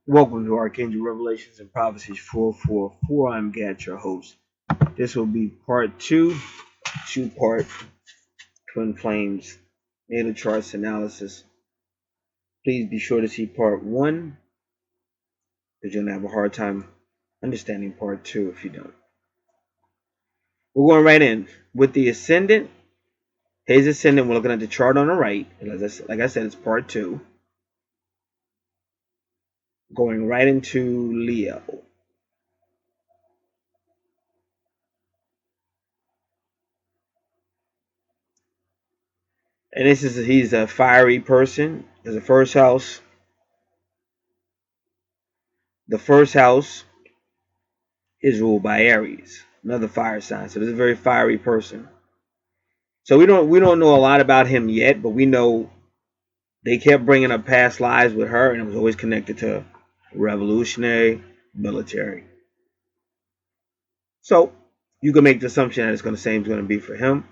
Welcome to Archangel Revelations and Prophecies 444. I'm Gad, your host. This will be part two-part Twin Flames Natal Charts analysis. Please be sure to see part one, because you're going to have a hard time understanding part two if you don't. We're going right in. With the Ascendant, his Ascendant, we're looking at the chart on the right. Like I said, it's part two. Going right into Leo. And he's a fiery person. There's a first house. The first house is ruled by Aries, another fire sign. So this is a very fiery person. So we don't know a lot about him yet, but we know they kept bringing up past lives with her, and it was always connected to revolutionary, military. So you can make the assumption that it's going to same is going to be for him.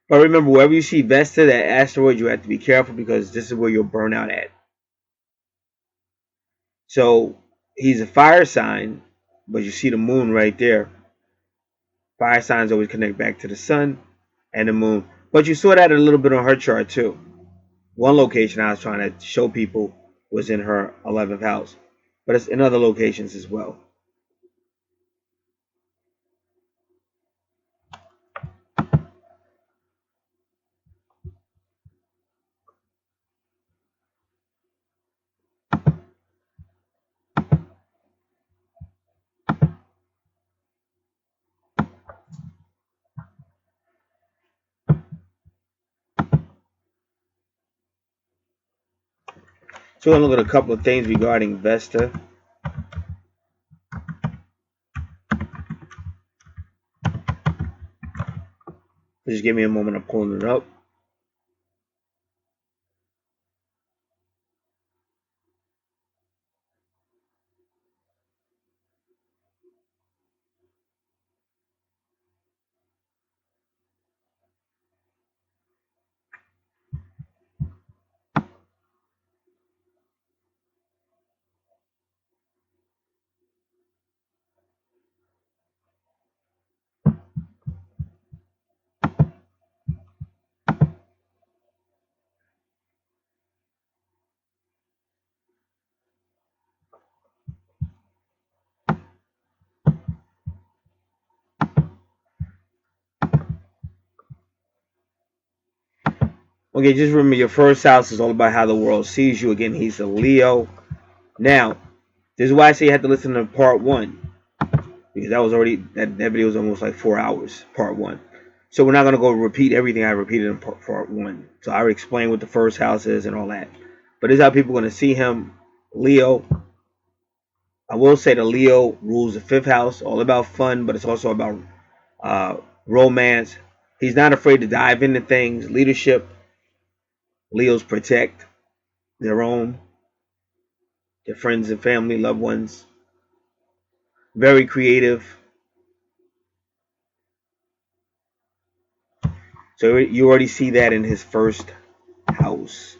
But remember, wherever you see Vesta, that asteroid, you have to be careful because this is where you'll burn out at. So he's a fire sign, but you see the moon right there. Fire signs always connect back to the sun and the moon. But you saw that a little bit on her chart too. One location I was trying to show people was in her 11th house, but it's in other locations as well. So we're going to look at a couple of things regarding Vesta. Just give me a moment, I'm pulling it up. Okay, just remember your first house is all about how the world sees you. Again, he's a Leo. Now, this is why I say you have to listen to part one, because that video was almost like 4 hours, part one. So we're not going to go repeat everything I repeated in part one. So I already explained what the first house is and all that. But this is how people are going to see him. Leo. I will say the Leo rules the fifth house, all about fun, but it's also about romance. He's not afraid to dive into things. Leadership. Leos protect their own, their friends and family, loved ones. Very creative. So you already see that in his first house.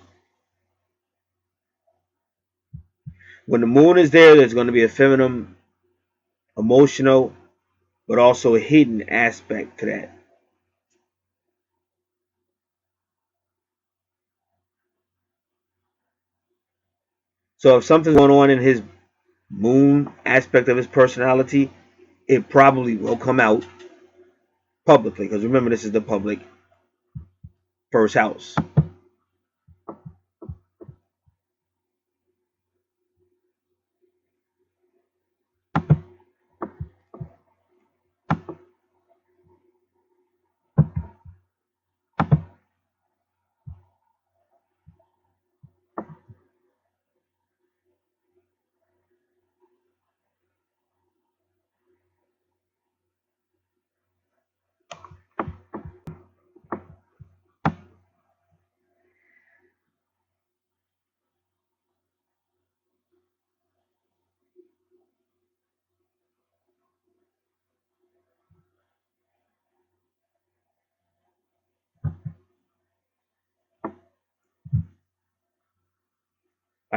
When the moon is there, there's going to be a feminine, emotional, but also a hidden aspect to that. So if something's going on in his moon aspect of his personality, it probably will come out publicly. Because remember, this is the public first house.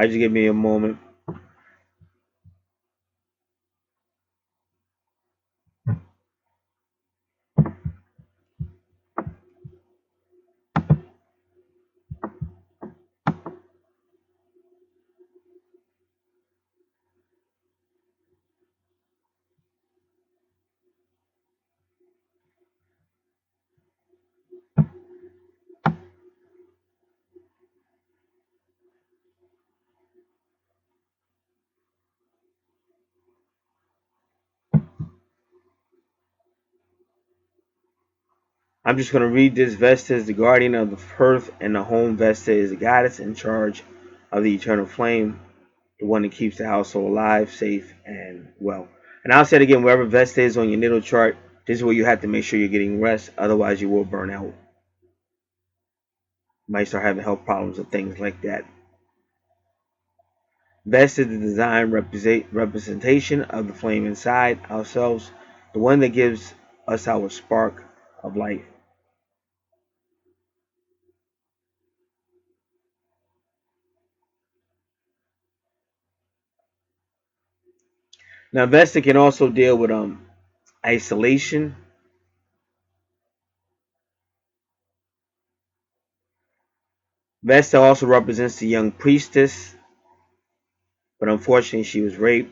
Just give me a moment. I'm just going to read this. Vesta is the guardian of the hearth and the home. Vesta is the goddess in charge of the eternal flame, the one that keeps the household alive, safe, and well. And I'll say it again, wherever Vesta is on your natal chart, this is where you have to make sure you're getting rest. Otherwise, you will burn out. You might start having health problems and things like that. Vesta is the design representation of the flame inside ourselves, the one that gives us our spark of life. Now, Vesta can also deal with isolation. Vesta also represents the young priestess, but unfortunately she was raped.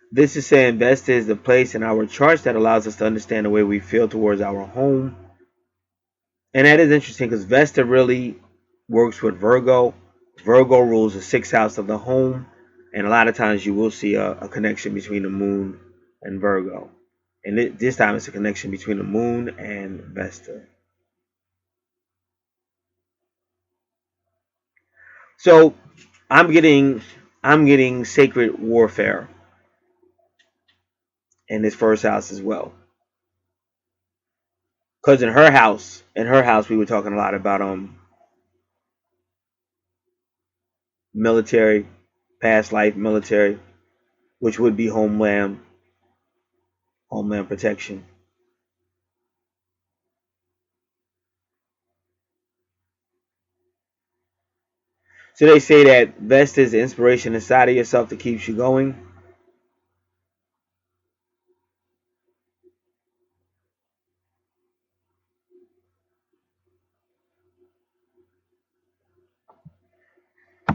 This is saying Vesta is the place in our charts that allows us to understand the way we feel towards our home. And that is interesting because Vesta really works with Virgo. Virgo rules the sixth house of the home. And a lot of times you will see a connection between the moon and Virgo. And this time it's a connection between the moon and Vesta. So I'm getting sacred warfare in this first house as well. Because in her house, we were talking a lot about military, past life military, which would be homeland protection. So they say that Vesta is the inspiration inside of yourself that keeps you going.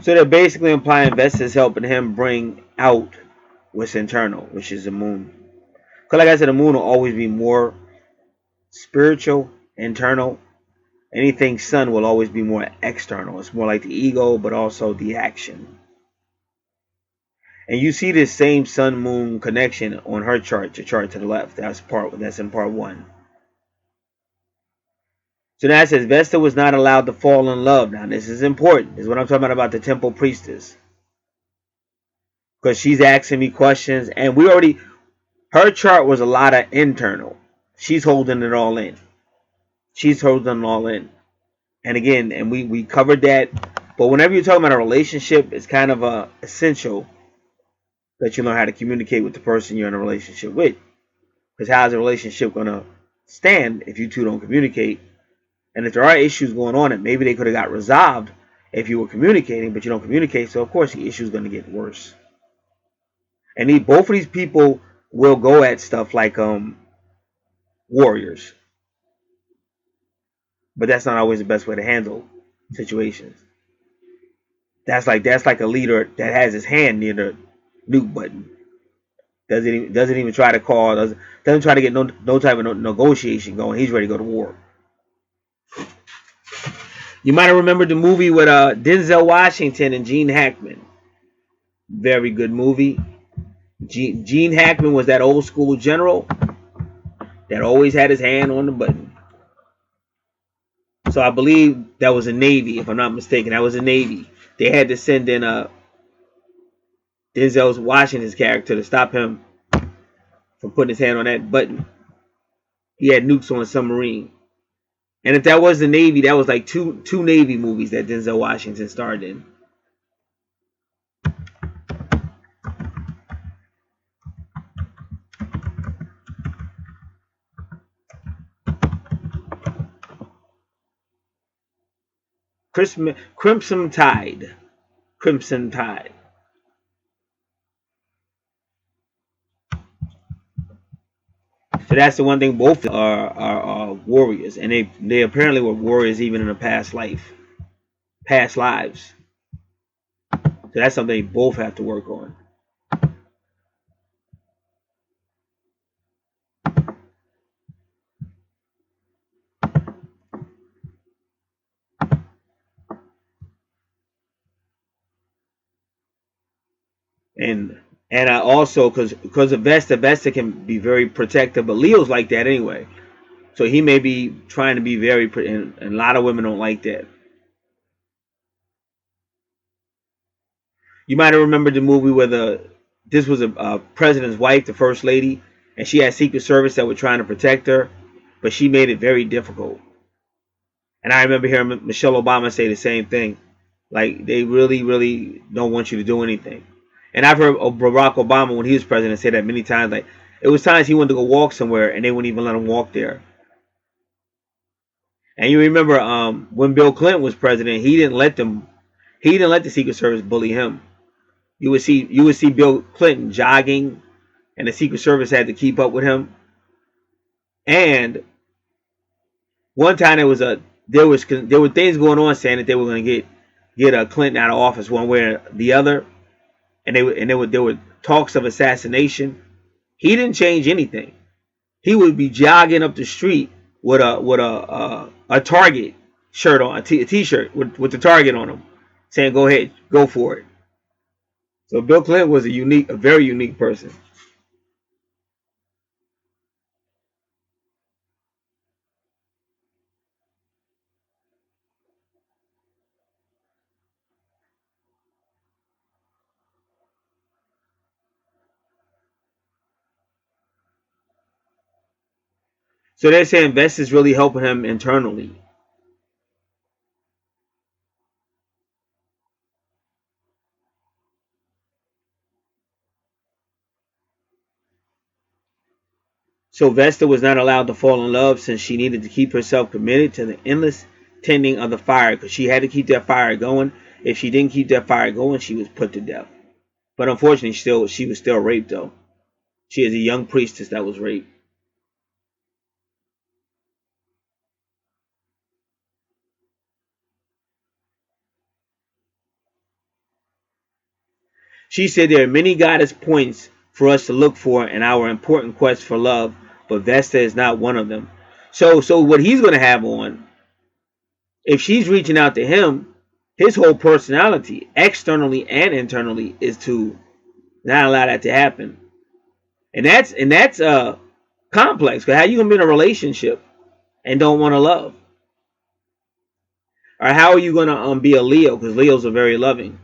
So they're basically implying Vesta is helping him bring out what's internal, which is the moon. Because like I said, the moon will always be more spiritual, internal. Anything sun will always be more external. It's more like the ego, but also the action. And you see this same sun moon connection on her chart, the chart to the left. That's in part one. So now it says Vesta was not allowed to fall in love. Now this is important. This is what I'm talking about the temple priestess. Because she's asking me questions, and her chart was a lot of internal. She's holding it all in. She's holding it all in. And again, and we covered that. But whenever you're talking about a relationship, it's kind of essential that you learn how to communicate with the person you're in a relationship with. Because how's a relationship going to stand if you two don't communicate? And if there are issues going on, and maybe they could have got resolved if you were communicating, but you don't communicate, so of course the issue is going to get worse. And both of these people will go at stuff like warriors, but that's not always the best way to handle situations. That's like a leader that has his hand near the nuke button. Doesn't even try to call. Doesn't try to get no type of negotiation going. He's ready to go to war. You might have remembered the movie with Denzel Washington and Gene Hackman. Very good movie. Gene Hackman was that old school general that always had his hand on the button. So I believe that was a Navy, if I'm not mistaken. That was a Navy. They had to send in Denzel Washington's character to stop him from putting his hand on that button. He had nukes on a submarine. And if that was the Navy, that was like two Navy movies that Denzel Washington starred in. Crimson Tide. Crimson Tide. So that's the one thing. Both are warriors, and they apparently were warriors even in a past lives. So that's something they both have to work on. And I also because of Vesta can be very protective, but Leo's like that anyway. So he may be trying to be very, and a lot of women don't like that. You might have remembered the movie where this was a president's wife, the first lady, and she had Secret Service that were trying to protect her, but she made it very difficult. And I remember hearing Michelle Obama say the same thing, like they really, really don't want you to do anything. And I've heard Barack Obama when he was president say that many times. Like it was times he wanted to go walk somewhere and they wouldn't even let him walk there. And you remember when Bill Clinton was president, he didn't let them. He didn't let the Secret Service bully him. You would see Bill Clinton jogging, and the Secret Service had to keep up with him. And one time there were things going on saying that they were going to get Clinton out of office one way or the other, and there were talks of assassination. He didn't change anything. He would be jogging up the street with a Target shirt on, a t-shirt with the Target on him, saying "Go ahead, go for it." So Bill Clinton was a very unique person. So they're saying Vest is really helping him internally. So Vesta was not allowed to fall in love since she needed to keep herself committed to the endless tending of the fire because she had to keep that fire going. If she didn't keep that fire going, she was put to death. But unfortunately, she was still raped though. She is a young priestess that was raped. She said there are many goddess points for us to look for in our important quest for love, but Vesta is not one of them. So what he's going to have on, if she's reaching out to him, his whole personality, externally and internally, is to not allow that to happen. And that's complex. Cause how you gonna be in a relationship and don't want to love, or how are you gonna be a Leo? Because Leos are very loving.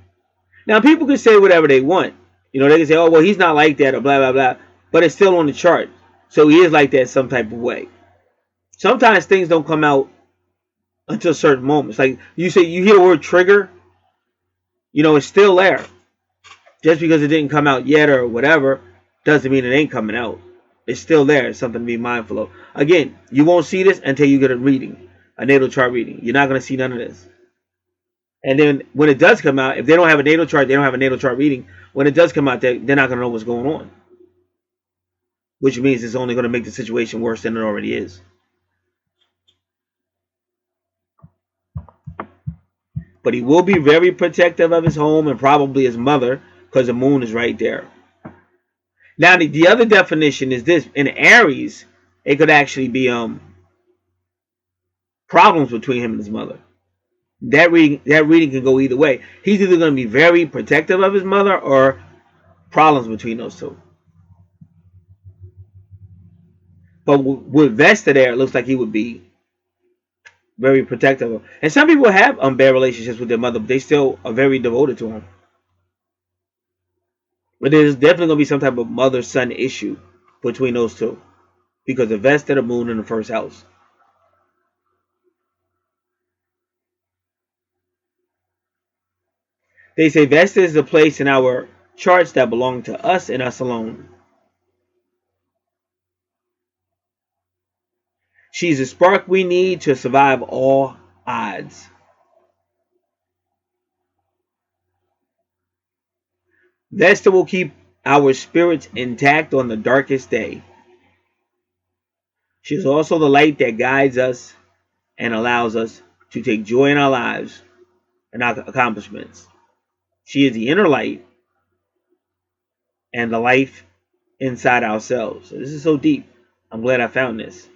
Now people can say whatever they want. You know, they can say, "Oh well, he's not like that," or blah blah blah. But it's still on the chart, so he is like that some type of way. Sometimes things don't come out until certain moments. Like you hear the word trigger, it's still there. Just because it didn't come out yet or whatever doesn't mean it ain't coming out. It's still there. It's something to be mindful of. Again, you won't see this until you get a reading, a natal chart reading. You're not going to see none of this. And then when it does come out, if they don't have a natal chart, they don't have a natal chart reading. When it does come out, they're not going to know what's going on, which means it's only going to make the situation worse than it already is. But he will be very protective of his home and probably his mother because the moon is right there. Now, the other definition is this: in Aries, it could actually be problems between him and his mother. That reading can go either way. He's either going to be very protective of his mother or problems between those two. But with Vesta there, it looks like he would be very protective. And some people have bad relationships with their mother, but they still are very devoted to him. But there's definitely going to be some type of mother-son issue between those two because of Vesta, the moon, in the first house. They say Vesta is the place in our charts that belong to us and us alone. She's the spark we need to survive all odds. Vesta will keep our spirits intact on the darkest day. She is also the light that guides us and allows us to take joy in our lives and our accomplishments. She is the inner light and the life inside ourselves. This is so deep. I'm glad I found this.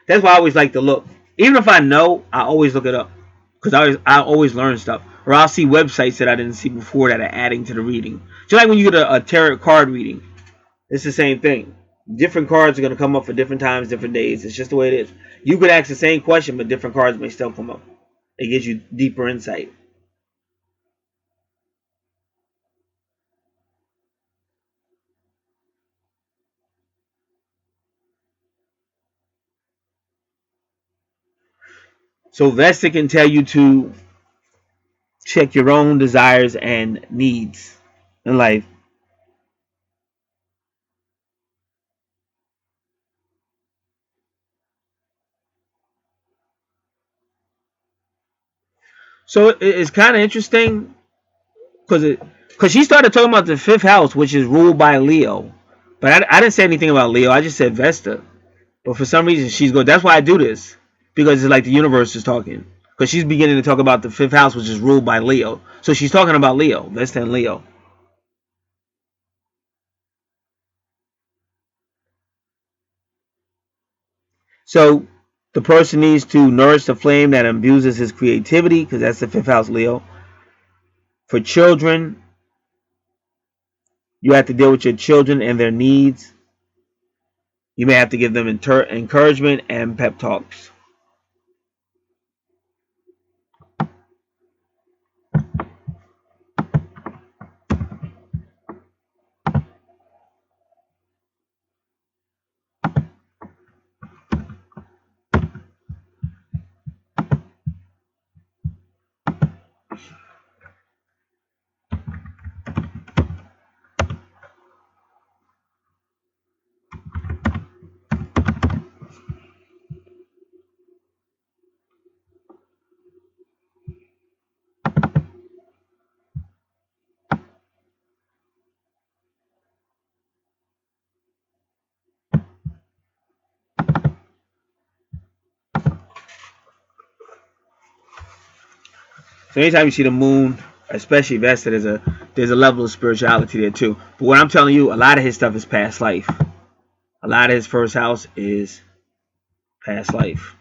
That's why I always like to look. Even if I know, I always look it up. Because I always learn stuff. Or I'll see websites that I didn't see before that are adding to the reading. Just like when you get a tarot card reading. It's the same thing. Different cards are going to come up for different times, different days. It's just the way it is. You could ask the same question, but different cards may still come up. It gives you deeper insight. So Vesta can tell you to check your own desires and needs in life. So it's kind of interesting because she started talking about the fifth house, which is ruled by Leo. But I didn't say anything about Leo. I just said Vesta. But for some reason, she's going. That's why I do this, because it's like the universe is talking. Because she's beginning to talk about the fifth house, which is ruled by Leo. So she's talking about Leo, Vesta and Leo. So the person needs to nourish the flame that imbues his creativity, because that's the fifth house, Leo. For children, you have to deal with your children and their needs. You may have to give them encouragement and pep talks. So anytime you see the moon, especially Vesta, there's a level of spirituality there too. But what I'm telling you, a lot of his stuff is past life. A lot of his first house is past life.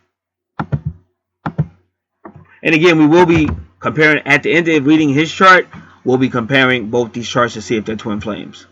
And again, we will be comparing at the end of reading his chart. We'll be comparing both these charts to see if they're twin flames.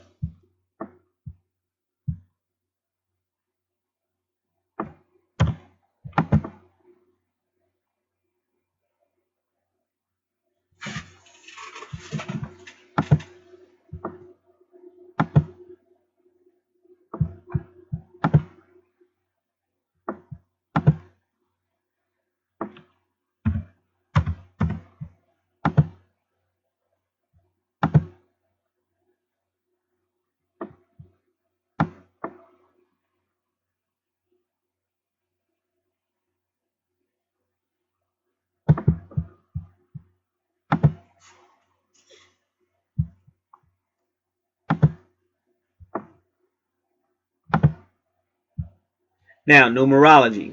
Now, numerology.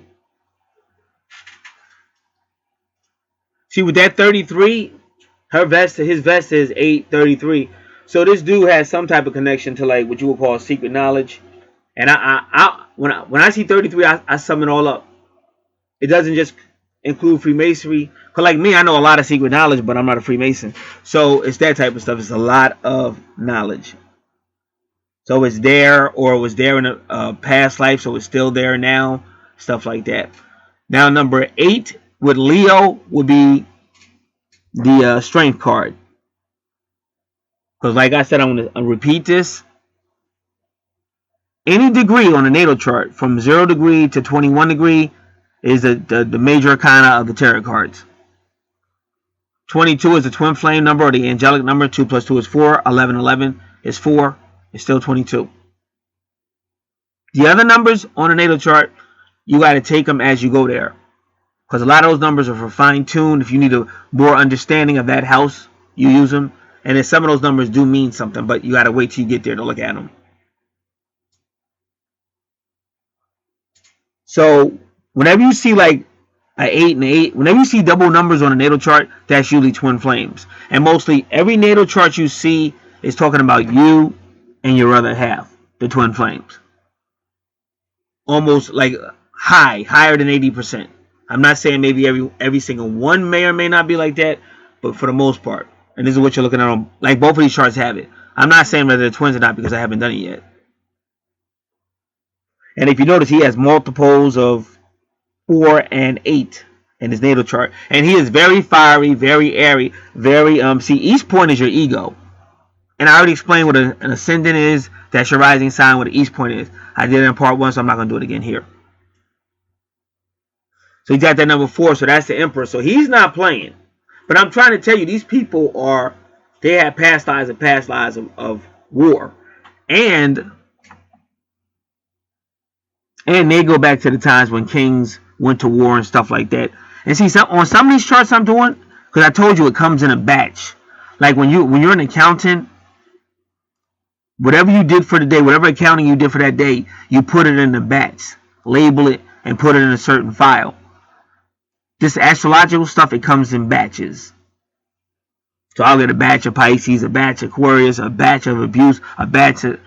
See, with that 33, his Vesta is 833. So this dude has some type of connection to like what you would call secret knowledge. And when I see 33, I sum it all up. It doesn't just include Freemasonry. Cause like me, I know a lot of secret knowledge, but I'm not a Freemason. So it's that type of stuff. It's a lot of knowledge. So it's there, or it was there in a past life, so it's still there now. Stuff like that. Now, number 8 with Leo would be the Strength card. Because like I said, I'm going to repeat this. Any degree on a natal chart, from 0 degree to 21 degree, is the major arcana of the tarot cards. 22 is the twin flame number, or the angelic number. 2 plus 2 is 4. 11 is 4. It's still 22. The other numbers on a natal chart, you got to take them as you go there. Because a lot of those numbers are for fine-tuned. If you need a more understanding of that house, you use them. And then some of those numbers do mean something, but you got to wait till you get there to look at them. So whenever you see like an 8 and an 8, whenever you see double numbers on a natal chart, that's usually twin flames. And mostly every natal chart you see is talking about you and your other half, the twin flames. Almost like higher than 80%. I'm not saying maybe every single one may or may not be like that, but for the most part. And this is what you're looking at on, like both of these charts have it. I'm not saying whether they're twins or not because I haven't done it yet. And if you notice, he has multiples of 4 and 8 in his natal chart. And he is very fiery, very airy, very, see, each point is your ego. And I already explained what an ascendant is. That's your rising sign, what an east point is. I did it in part 1, so I'm not going to do it again here. So he got that number 4, so that's the Emperor. So he's not playing. But I'm trying to tell you, these people they have past lives and past lives of war. And they go back to the times when kings went to war and stuff like that. And see, on some of these charts I'm doing, because I told you it comes in a batch. Like when you're an accountant, whatever you did for the day, whatever accounting you did for that day, you put it in a batch, label it, and put it in a certain file. This astrological stuff, it comes in batches. So I'll get a batch of Pisces, a batch of Aquarius, a batch of abuse, a batch of...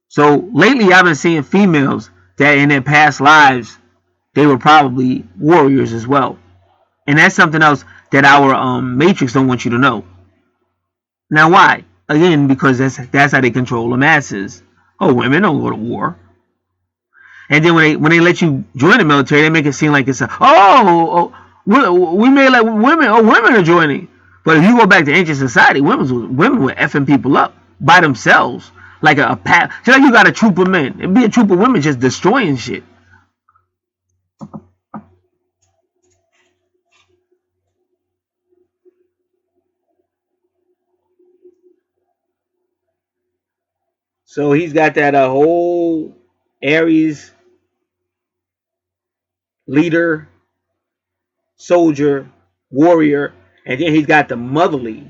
So lately I've been seeing females that in their past lives, they were probably warriors as well. And that's something else that our matrix don't want you to know. Now why? Again, because that's how they control the masses. Oh, women don't go to war. And then when they let you join the military, they make it seem like it's we may let women. Oh, women are joining. But if you go back to ancient society, women were effing people up by themselves, like a pack. Just like you got a troop of men, it'd be a troop of women just destroying shit. So he's got that whole Aries leader, soldier, warrior, and then he's got the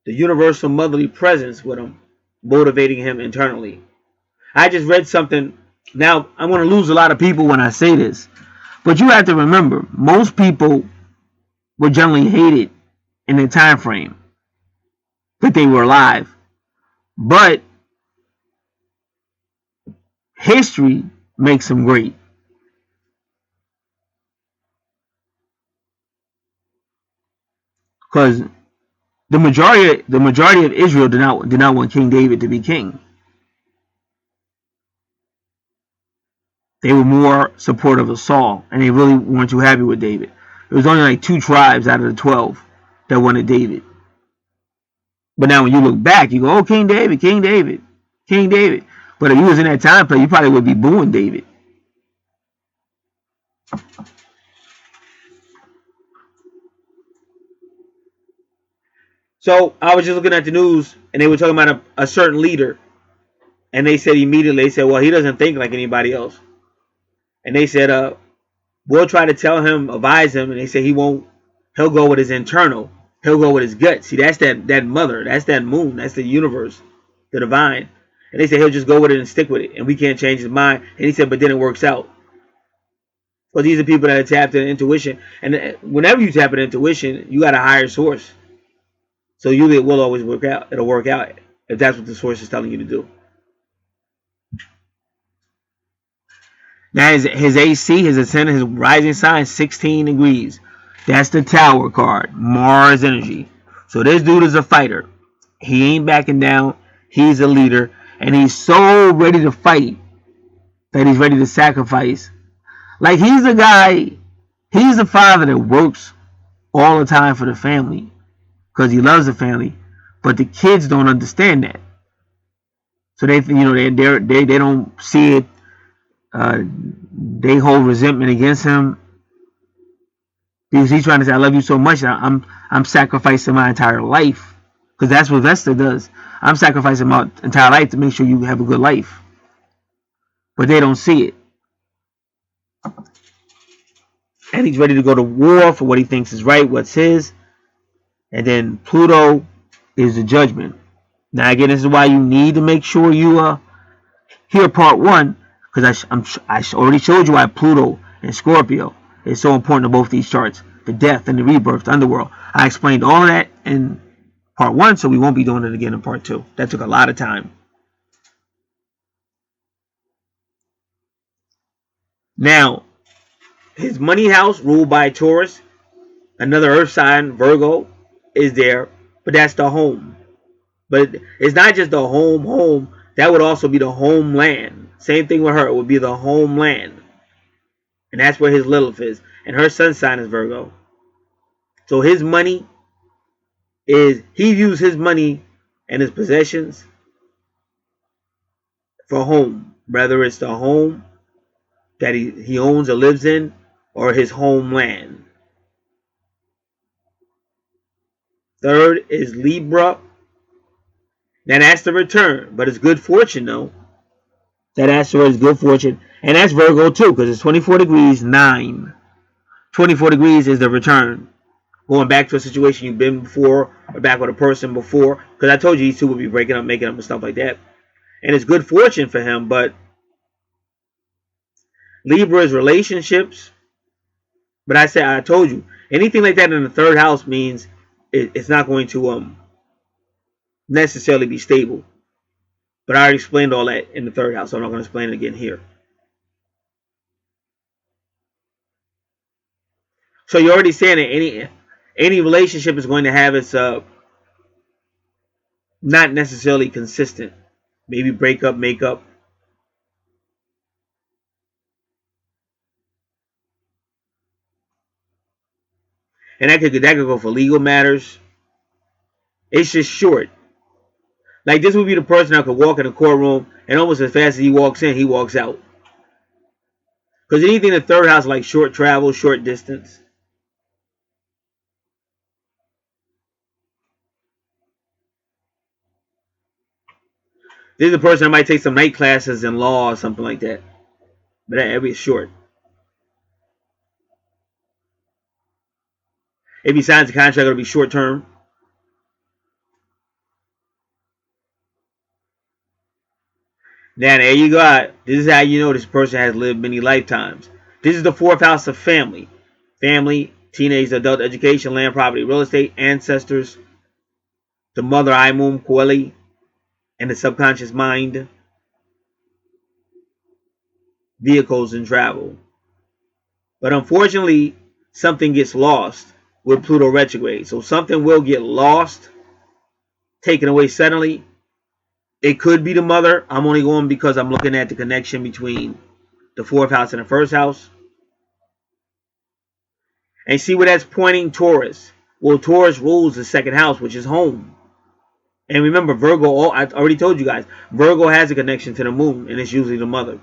universal motherly presence with him, motivating him internally. I just read something. Now, I'm going to lose a lot of people when I say this, but you have to remember, most people were generally hated in the time frame that they were alive. But history makes them great. Because the majority of Israel did not want King David to be king. They were more supportive of Saul, and they really weren't too happy with David. It was only like 2 tribes out of the 12 that wanted David. But now when you look back, you go, oh, King David, King David, King David. But if you was in that time play, you probably would be booing David. So I was just looking at the news, and they were talking about a certain leader. And they said immediately, well, he doesn't think like anybody else. And they said, we'll try to tell him, advise him. And they said he'll go with his internal. He'll go with his gut. See, that's that mother. That's that moon. That's the universe, the divine. And they said he'll just go with it and stick with it. And we can't change his mind. And he said, but then it works out. Well, these are people that are tapped into intuition. And whenever you tap into intuition, you got a higher source. So usually it will always work out. It'll work out if that's what the source is telling you to do. Now his AC, his ascendant, his rising sign, 16 degrees. That's the Tower card, Mars energy. So this dude is a fighter. He ain't backing down. He's a leader. And he's so ready to fight that he's ready to sacrifice. Like he's a guy, he's a father that works all the time for the family because he loves the family. But the kids don't understand that. So they don't see it. They hold resentment against him because he's trying to say, I love you so much, I'm sacrificing my entire life. Because that's what Vesta does. I'm sacrificing my entire life to make sure you have a good life. But they don't see it. And he's ready to go to war for what he thinks is right, what's his. And then Pluto is the judgment. Now again, this is why you need to make sure you hear part one, because I already showed you why Pluto and Scorpio is so important to both these charts. The death and the rebirth, the underworld. I explained all of that in part one, so we won't be doing it again in part two. That took a lot of time. Now, his money house, ruled by Taurus, another earth sign, Virgo, is there, but that's the home. But it's not just the home. That would also be the homeland. Same thing with her. It would be the homeland. And that's where his Lilith is. And her sun sign is Virgo. So his money he views his money and his possessions for home. Whether it's the home that he owns or lives in, or his homeland. Third is Libra. Now that's the return. But it's good fortune though. That asteroid is good fortune. And that's Virgo too, because it's 24 degrees 9. 24 degrees is the return. Going back to a situation you've been before, or back with a person before. Because I told you these two would be breaking up, making up, and stuff like that. And it's good fortune for him, but Libra is relationships. But I told you, anything like that in the third house means it's not going to necessarily be stable. But I already explained all that in the third house, so I'm not going to explain it again here. So you're already saying that any relationship is going to have its not necessarily consistent. Maybe break up, make up. And that could go for legal matters. It's just short. Like this would be the person that could walk in a courtroom and almost as fast as he walks in, he walks out. Because anything in the third house like short travel, short distance. This is a person that might take some night classes in law or something like that. But that'd be short. If he signs a contract, it'll be short term. Now, there you go. This is how you know this person has lived many lifetimes. This is the fourth house of family. Family, teenage, adult education, land, property, real estate, ancestors, the mother, Imum, Kweli, and the subconscious mind, vehicles, and travel. But unfortunately, something gets lost with Pluto retrograde. So something will get lost, taken away suddenly. It could be the mother. I'm only going because I'm looking at the connection between the fourth house and the first house. And see where that's pointing? Taurus. Well, Taurus rules the second house, which is home. And remember, Virgo, I already told you guys, Virgo has a connection to the moon, and it's usually the mother.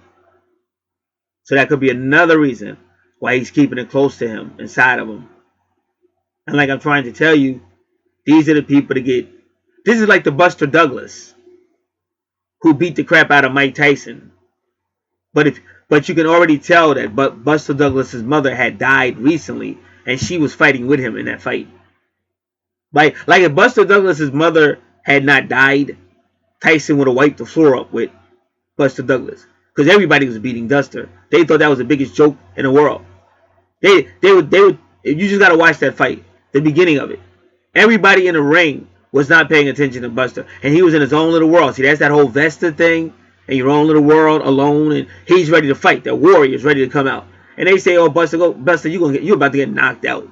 So that could be another reason why he's keeping it close to him, inside of him. And like I'm trying to tell you, these are the people to get. This is like the Buster Douglas who beat the crap out of Mike Tyson. But you can already tell that Buster Douglas's mother had died recently, and she was fighting with him in that fight. Like if Buster Douglas's mother had not died, Tyson would have wiped the floor up with Buster Douglas, because everybody was beating Buster. They thought that was the biggest joke in the world. They would. You just gotta watch that fight, the beginning of it. Everybody in the ring was not paying attention to Buster, and he was in his own little world. See, that's that whole Vesta thing, in your own little world, alone, and he's ready to fight. The warrior's ready to come out, and they say, "Oh, Buster, you're about to get knocked out."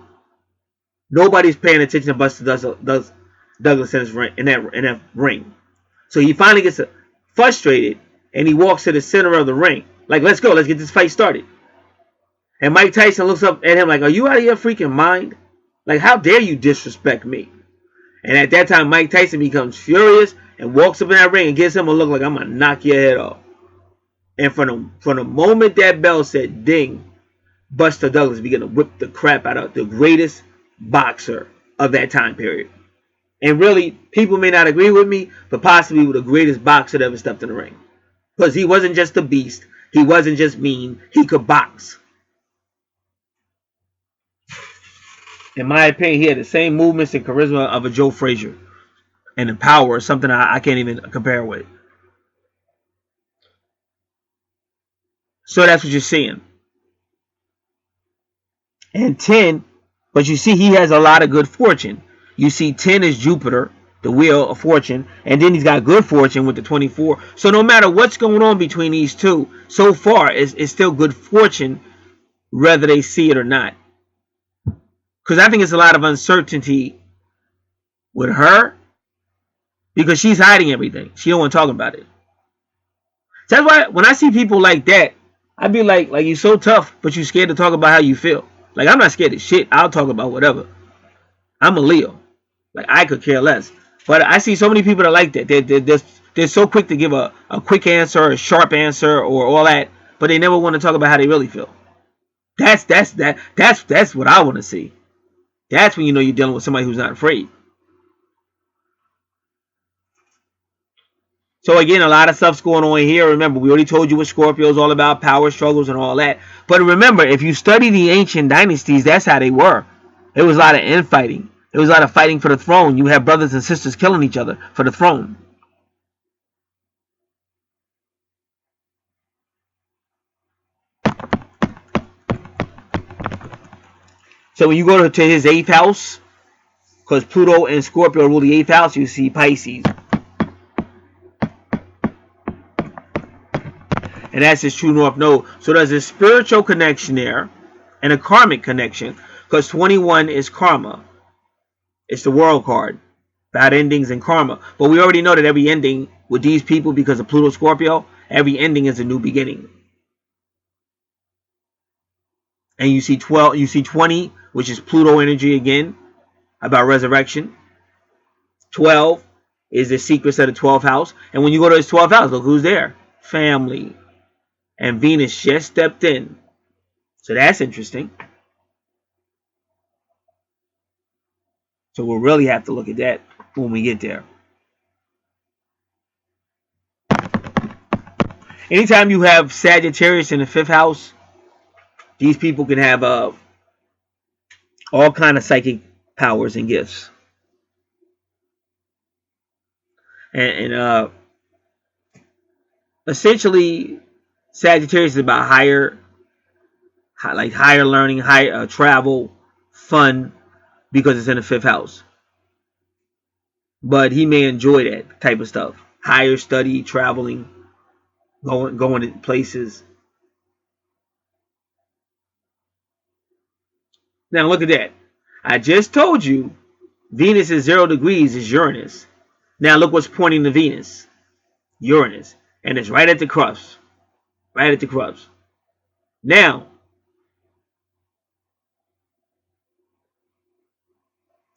Nobody's paying attention to Buster Douglas in that ring. So he finally gets frustrated, and he walks to the center of the ring, like, "Let's go, let's get this fight started." And Mike Tyson looks up at him like, "Are you out of your freaking mind? Like, how dare you disrespect me?" And at that time, Mike Tyson becomes furious and walks up in that ring and gives him a look like, "I'm going to knock your head off." And from the moment that bell said ding, Buster Douglas began to whip the crap out of the greatest boxer of that time period. And really, people may not agree with me, but possibly the greatest boxer that ever stepped in the ring. Because he wasn't just a beast. He wasn't just mean. He could box. In my opinion, he had the same movements and charisma of a Joe Frazier, and the power is something I can't even compare with. So that's what you're seeing. And 10, but you see he has a lot of good fortune. You see 10 is Jupiter, the wheel of fortune, and then he's got good fortune with the 24. So no matter what's going on between these two, so far it's still good fortune, whether they see it or not. Because I think it's a lot of uncertainty with her, because she's hiding everything. She don't want to talk about it. That's why when I see people like that, I'd be like you're so tough, but you're scared to talk about how you feel. Like, I'm not scared of shit. I'll talk about whatever. I'm a Leo. Like, I could care less. But I see so many people that are like that. They're so quick to give a quick answer, a sharp answer, or all that, but they never want to talk about how they really feel. That's what I want to see. That's when you know you're dealing with somebody who's not afraid. So again, a lot of stuff's going on here. Remember, we already told you what Scorpio is all about, power struggles and all that. But remember, if you study the ancient dynasties, that's how they were. It was a lot of infighting. It was a lot of fighting for the throne. You have brothers and sisters killing each other for the throne. So when you go to his 8th house, because Pluto and Scorpio rule the 8th house, you see Pisces. And that's his true north node. So there's a spiritual connection there and a karmic connection, because 21 is karma. It's the world card, bad endings and karma. But we already know that every ending with these people, because of Pluto Scorpio, every ending is a new beginning. And you see 12, you see 20, which is Pluto energy again, about resurrection. 12 is the secrets of the 12th house. And when you go to his 12th house, look who's there. Family. And Venus just stepped in. So that's interesting. So we'll really have to look at that when we get there. Anytime you have Sagittarius in the 5th house, these people can have all kind of psychic powers and gifts. And essentially, Sagittarius is about higher learning, higher travel, fun, because it's in the 5th house. But he may enjoy that type of stuff. Higher study, traveling, going to places. Now look at that. I just told you Venus is 0 degrees is Uranus. Now look what's pointing to Venus. Uranus. And it's right at the crux. Right at the crux. Now,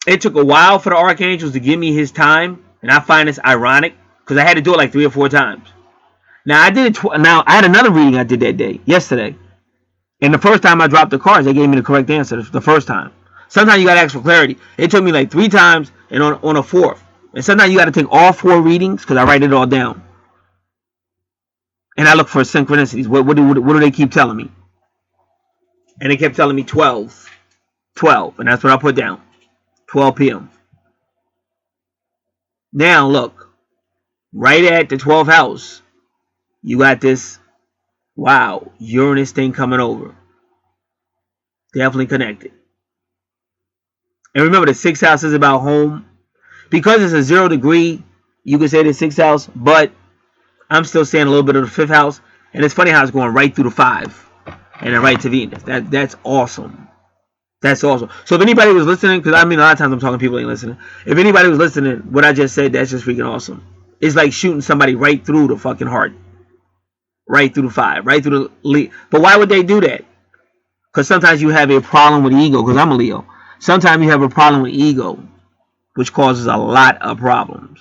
it took a while for the Archangels to give me his time. And I find this ironic, because I had to do it like 3 or 4 times. Now, I did it. Now, I had another reading I did that day, yesterday. And the first time I dropped the cards, they gave me the correct answer the first time. Sometimes you got to ask for clarity. It took me like 3 times and on a 4th. And sometimes you got to take all 4 readings, because I write it all down. And I look for synchronicities. What do they keep telling me? And they kept telling me 12. 12. And that's what I put down. 12 p.m. Now, look. Right at the 12th house, you got this, wow, Uranus thing coming over. Definitely connected. And remember, the 6th house is about home. Because it's a 0 degree, you could say the 6th house, but I'm still saying a little bit of the 5th house. And it's funny how it's going right through the 5 and then right to Venus. That's awesome. That's awesome. So if anybody was listening, because I mean a lot of times I'm talking to people ain't listening. If anybody was listening, what I just said, that's just freaking awesome. It's like shooting somebody right through the fucking heart. Right through the 5. Right through the lead. But why would they do that? Because sometimes you have a problem with ego, because I'm a Leo. Sometimes you have a problem with ego, which causes a lot of problems.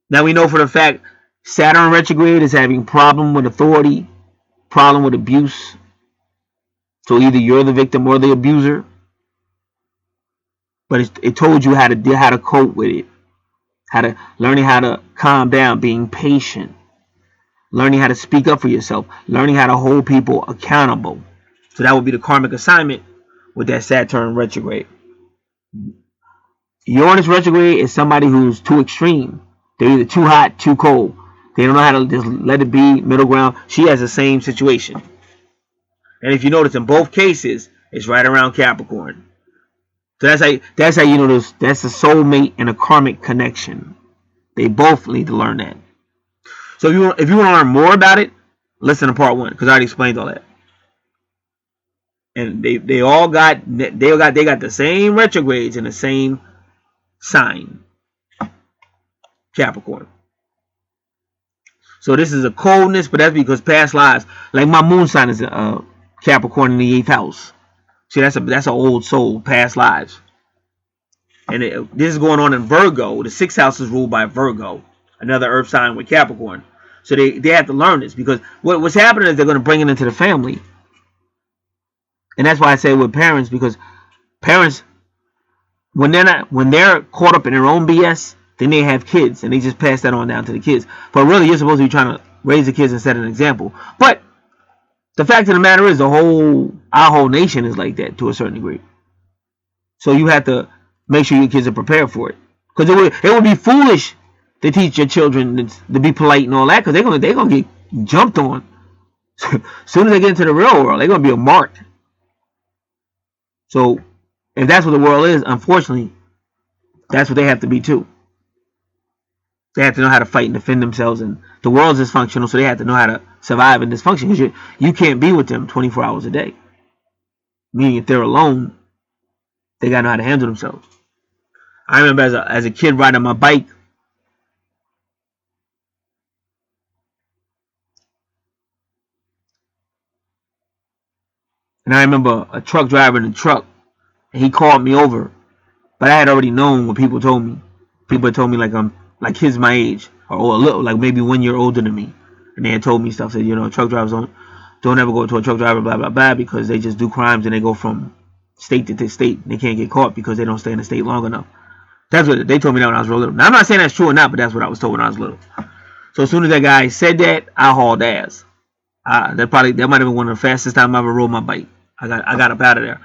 Now we know for the fact Saturn retrograde is having problem with authority, problem with abuse. So either you're the victim or the abuser. But it told you how to cope with it. Learning how to calm down, being patient. Learning how to speak up for yourself. Learning how to hold people accountable. So that would be the karmic assignment with that Saturn retrograde. Uranus retrograde is somebody who's too extreme. They're either too hot, too cold. They don't know how to just let it be, middle ground. She has the same situation. And if you notice, in both cases, it's right around Capricorn. So that's how you know this. That's a soulmate and a karmic connection. They both need to learn that. So if you want to learn more about it, listen to part 1 because I already explained all that. And they got the same retrogrades in the same sign, Capricorn. So this is a coldness, but that's because past lives, like my moon sign is Capricorn in the 8th house. See, that's an old soul, past lives. And this is going on in Virgo. The 6th house is ruled by Virgo, another earth sign with Capricorn. So they have to learn this because what's happening is they're going to bring it into the family. And that's why I say with parents, because parents, when they're caught up in their own BS, then they have kids and they just pass that on down to the kids. But really, you're supposed to be trying to raise the kids and set an example. But the fact of the matter is, our whole nation is like that to a certain degree. So you have to make sure your kids are prepared for it, because it would be foolish to teach your children to be polite and all that, because they're gonna get jumped on. As soon as they get into the real world, they're gonna be marked. So if that's what the world is, unfortunately, that's what they have to be too. They have to know how to fight and defend themselves, and the world's dysfunctional, so they have to know how to survive in dysfunction, because you can't be with them 24 hours a day. Meaning, if they're alone, they gotta know how to handle themselves. I remember as a kid riding my bike, and I remember a truck driver in the truck, and he called me over, but I had already known what people told me. People had told me like kids my age, or a little, like maybe 1 year older than me, and they had told me stuff. Said, truck drivers don't ever go to a truck driver, blah blah blah, because they just do crimes and they go from state to state. And they can't get caught because they don't stay in the state long enough. That's what they told me that when I was real little. Now I'm not saying that's true or not, but that's what I was told when I was little. So as soon as that guy said that, I hauled ass. That might have been one of the fastest times I ever rode my bike. I got up out of there.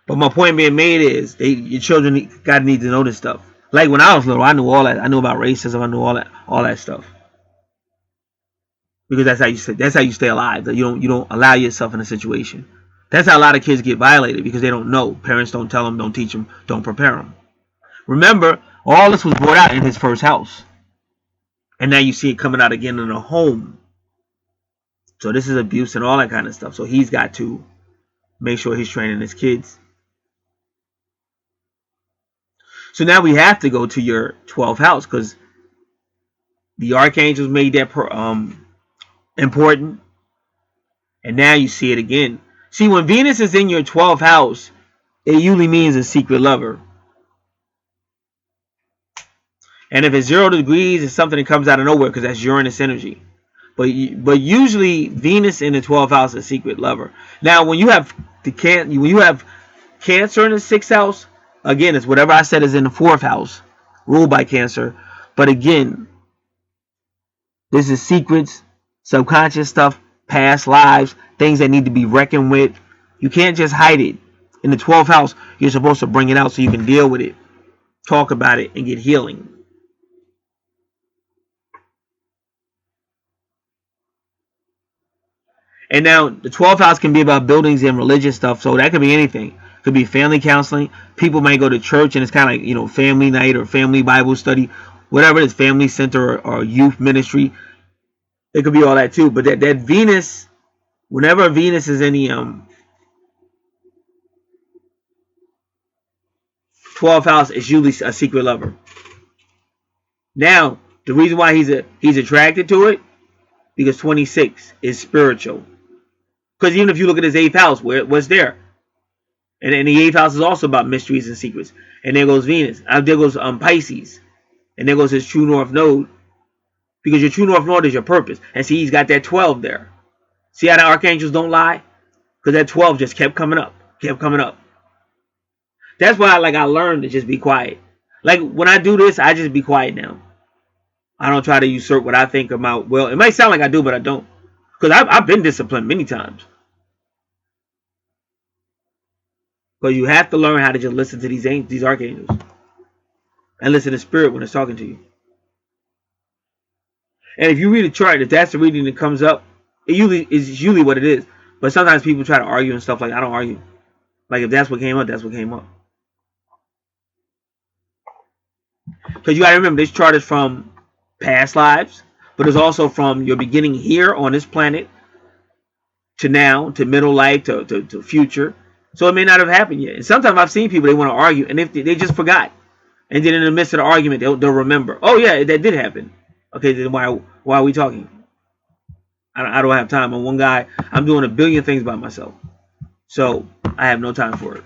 But my point being made is, your children need to know this stuff. Like when I was little, I knew all that. I knew about racism. I knew all that stuff. Because that's how you stay alive. You don't allow yourself in a situation. That's how a lot of kids get violated, because they don't know. Parents don't tell them, don't teach them, don't prepare them. Remember, all this was brought out in his first house, and now you see it coming out again in a home. So this is abuse and all that kind of stuff. So he's got to make sure he's training his kids. So now we have to go to your 12th house, because the archangels made that important, and now you see it again. See, when Venus is in your 12th house, it usually means a secret lover. And if it's 0 degrees, it's something that comes out of nowhere, because that's Uranus energy. But usually Venus in the 12th house is a secret lover. Now, when you have Cancer in the 6th house, again, it's whatever I said is in the 4th house, ruled by Cancer. But again, this is secrets, subconscious stuff, past lives, things that need to be reckoned with. You can't just hide it. In the 12th house, you're supposed to bring it out so you can deal with it, talk about it, and get healing. And now the 12th house can be about buildings and religious stuff, so that could be anything. It could be family counseling. People might go to church and it's kind of like, family night or family Bible study, whatever it is, family center or youth ministry. It could be all that too. But that Venus, whenever Venus is in the 12th house, is usually a secret lover. Now, the reason why he's attracted to it, because 26 is spiritual. Because even if you look at his 8th house, what's there? And the 8th house is also about mysteries and secrets. And there goes Venus. There goes Pisces. And there goes his true north node. Because your true north node is your purpose. And see, he's got that 12 there. See how the archangels don't lie? Because that 12 just kept coming up. Kept coming up. That's why I learned to just be quiet. Like when I do this, I just be quiet now. I don't try to usurp what I think about. Well, it might sound like I do, but I don't. Because I've been disciplined many times. Because you have to learn how to just listen to these archangels and listen to spirit when it's talking to you. And if you read a chart, if that's the reading that comes up, it usually is usually what it is. But sometimes people try to argue and stuff like that. I don't argue. Like if that's what came up, that's what came up. Because you got to remember, this chart is from past lives, but it's also from your beginning here on this planet to now, to middle life, to future. So it may not have happened yet. And sometimes I've seen people, they want to argue, and if they just forgot. And then in the midst of the argument, they'll remember. Oh, yeah, that did happen. Okay, then why are we talking? I don't have time. I'm one guy. I'm doing a billion things by myself. So I have no time for it.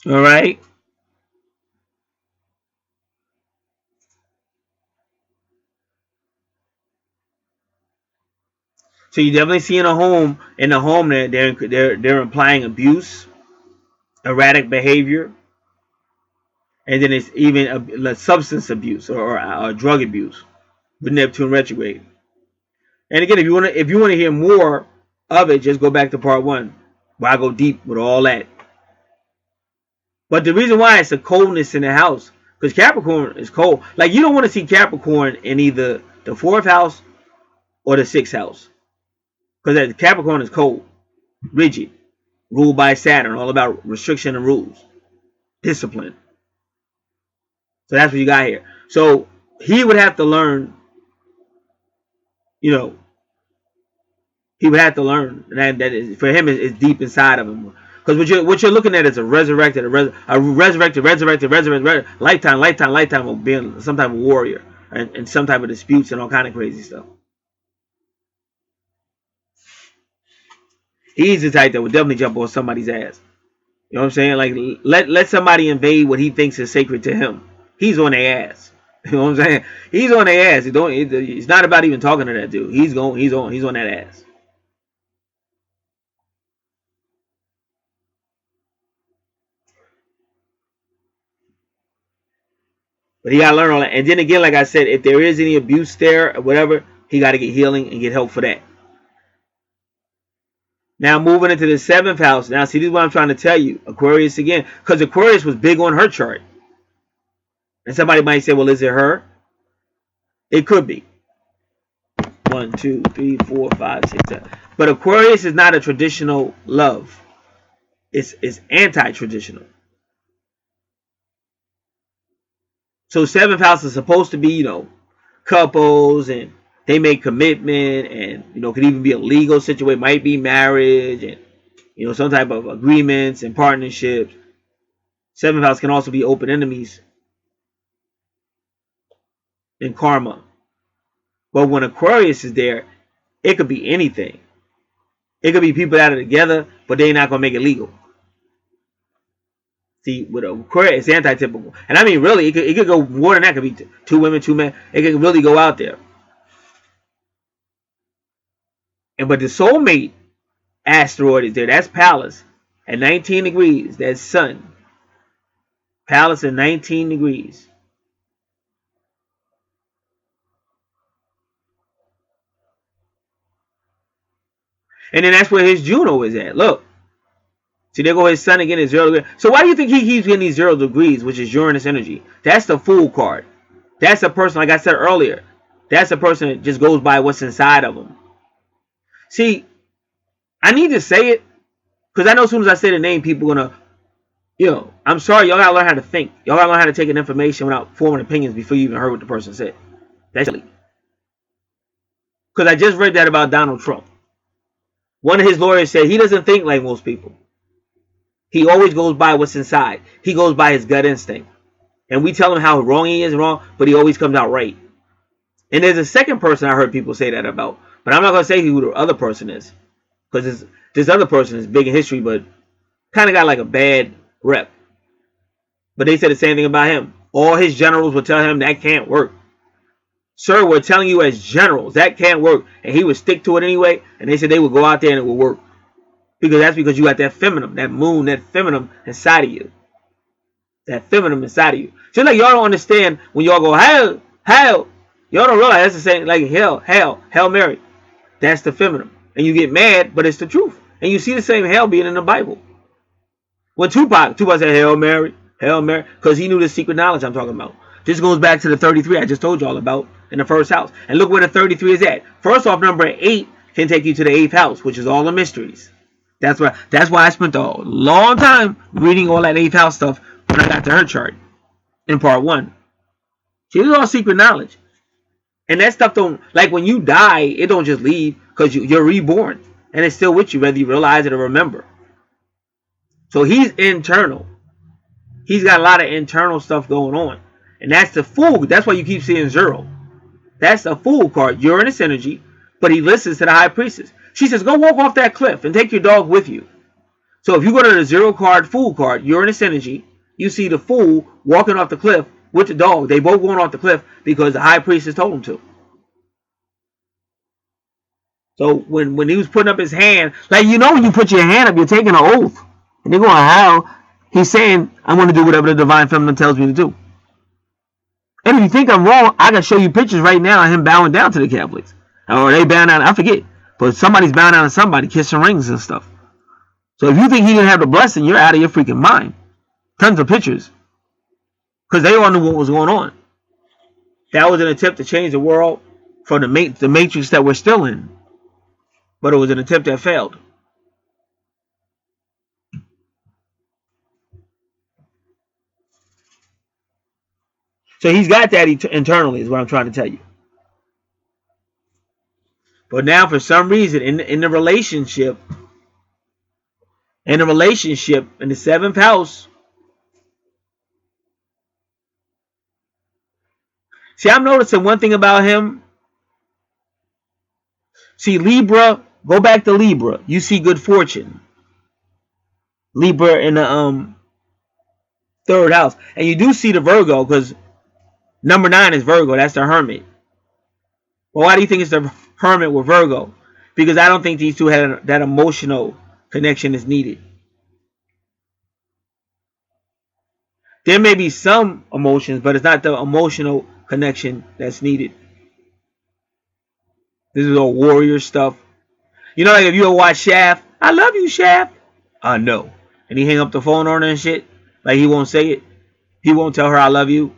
All right. So you definitely see in the home that they're implying abuse, erratic behavior, and then it's even a substance abuse or drug abuse with Neptune retrograde. And again, if you want to hear more of it, just go back to part 1, where I go deep with all that. But the reason why it's a coldness in the house, because Capricorn is cold. Like you don't want to see Capricorn in either the 4th house or the 6th house, because Capricorn is cold, rigid, ruled by Saturn, all about restriction and rules, discipline. So that's what you got here. So he would have to learn, you know, he would have to learn that is, for him is deep inside of him. Because what you're looking at is a resurrected lifetime of being some type of warrior and some type of disputes and all kind of crazy stuff. He's the type that would definitely jump on somebody's ass. You know what I'm saying? Like let somebody invade what he thinks is sacred to him. He's on their ass. You know what I'm saying? He's on their ass. It's not about even talking to that dude. He's on that ass. But he gotta learn all that. And then again, like I said, if there is any abuse there or whatever, he gotta get healing and get help for that. Now moving into the 7th house. Now see, this is what I'm trying to tell you. Aquarius again, because Aquarius was big on her chart. And somebody might say, well, is it her? It could be. 1, 2, 3, 4, 5, 6, 7. But Aquarius is not a traditional love. It's anti-traditional. So 7th house is supposed to be, couples, and they make commitment, and could even be a legal situation, might be marriage, and some type of agreements and partnerships. 7th house can also be open enemies and karma. But when Aquarius is there, it could be anything. It could be people that are together, but they're not gonna make it legal. See, with Aquarius, it's anti-typical, and I mean, really, it could go more than that. It could be 2 women, 2 men. It could really go out there. But the soulmate asteroid is there. That's Pallas at 19 degrees. That's Sun. Pallas at 19 degrees. And then that's where his Juno is at. Look. See, there go his Sun again at 0 degrees. So why do you think he keeps getting these 0 degrees, which is Uranus energy? That's the Fool card. That's a person, like I said earlier, that's a person that just goes by what's inside of them. See, I need to say it, because I know as soon as I say the name, people are going to, I'm sorry, y'all got to learn how to think. Y'all got to learn how to take an information without forming opinions before you even heard what the person said. That's silly. Because I just read that about Donald Trump. One of his lawyers said he doesn't think like most people. He always goes by what's inside. He goes by his gut instinct. And we tell him how wrong he is wrong, but he always comes out right. And there's a second person I heard people say that about. But I'm not going to say who the other person is. Because this other person is big in history, but kind of got like a bad rep. But they said the same thing about him. All his generals would tell him that can't work. Sir, we're telling you as generals that can't work, and he would stick to it anyway. And they said they would go out there and it would work because you got that feminine, that moon, that feminine inside of you, that feminine inside of you. Just like y'all don't understand when y'all go hell, hell, y'all don't realize that's the same like hell, hell, Hail Mary. That's the feminine, and you get mad, but it's the truth. And you see the same hell being in the Bible. When Tupac said Hail Mary, because he knew the secret knowledge I'm talking about. This goes back to the 33 I just told y'all about in the first house. And look where the 33 is at. First off, number 8 can take you to the 8th house, which is all the mysteries. That's why I spent a long time reading all that 8th house stuff when I got to her chart in part 1. See, it's all secret knowledge. And that stuff don't, like when you die, it don't just leave because you're reborn. And it's still with you, whether you realize it or remember. So he's internal. He's got a lot of internal stuff going on. And that's the Fool. That's why you keep seeing 0. That's the Fool card. Uranus energy. But he listens to the High Priestess. She says, go walk off that cliff and take your dog with you. So if you go to the 0 card, Fool card, Uranus energy, you see the Fool walking off the cliff with the dog. They both going off the cliff because the High Priestess told him to. So when he was putting up his hand, like when you put your hand up, you're taking an oath. And they're going, how? He's saying, I'm going to do whatever the Divine Feminine tells me to do. And if you think I'm wrong, I can show you pictures right now of him bowing down to the Catholics. Or they bowing down, I forget. But somebody's bowing down to somebody, kissing rings and stuff. So if you think he didn't have the blessing, you're out of your freaking mind. Tons of pictures. Because they all knew what was going on. That was an attempt to change the world from the matrix that we're still in. But it was an attempt that failed. So he's got that internally, is what I'm trying to tell you. But now, for some reason, in the relationship, in the 7th house, see, I'm noticing one thing about him. See, Libra, go back to Libra. You see good fortune. Libra in the 3rd house. And you do see the Virgo, because number 9 is Virgo. That's the Hermit. Well, why do you think it's the Hermit with Virgo? Because I don't think these two had that emotional connection is needed. There may be some emotions, but it's not the emotional connection that's needed. This is all warrior stuff. Like if you ever watch Shaft, I love you, Shaft. No. And he hang up the phone on her and shit. Like he won't say it. He won't tell her I love you.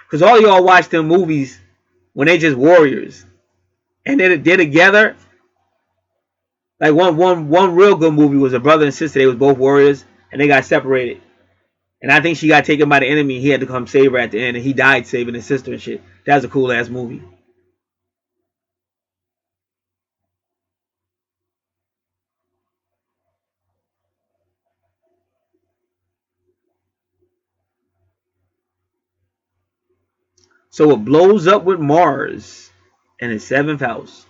Because all y'all watch them movies when they just warriors. And they're together. Like one real good movie was a brother and sister. They was both warriors. And they got separated. And I think she got taken by the enemy. He had to come save her at the end. And he died saving his sister and shit. That was a cool ass movie. So it blows up with Mars in his 7th house.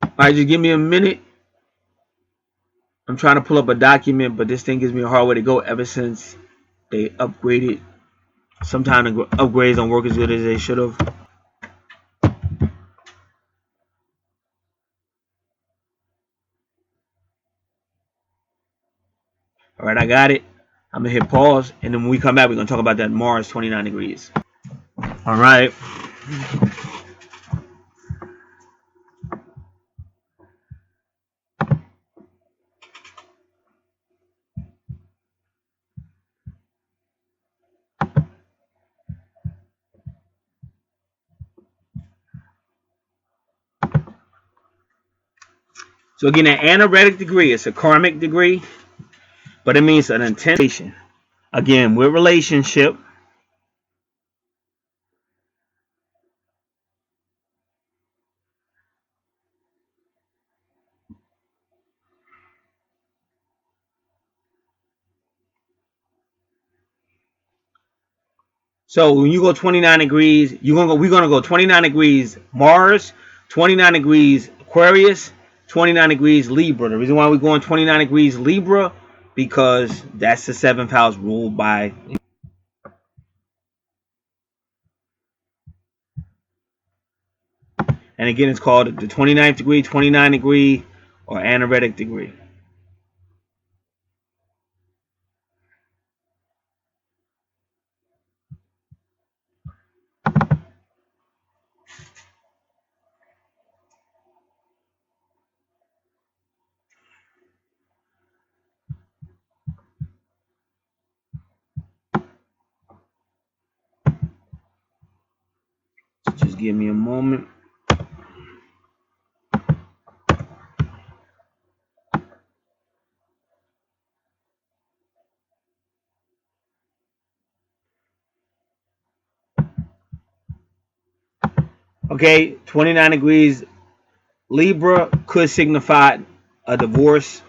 Alright, just give me a minute. I'm trying to pull up a document, but this thing gives me a hard way to go ever since they upgraded. Sometimes the upgrades don't work as good as they should have. Alright, I got it. I'm going to hit pause, and then when we come back, we're going to talk about that Mars 29 degrees. Alright. So again, an anaretic degree, it's a karmic degree, but it means an intention. Again, with relationship. So when you go 29 degrees, we're gonna go 29 degrees Mars, 29 degrees Aquarius, 29 degrees Libra. The reason why we're going 29 degrees Libra, because that's the 7th house ruled by. And again, it's called the 29th degree, 29 degree, or anaretic degree. Just give me a moment. Okay, 29 degrees Libra could signify a divorce.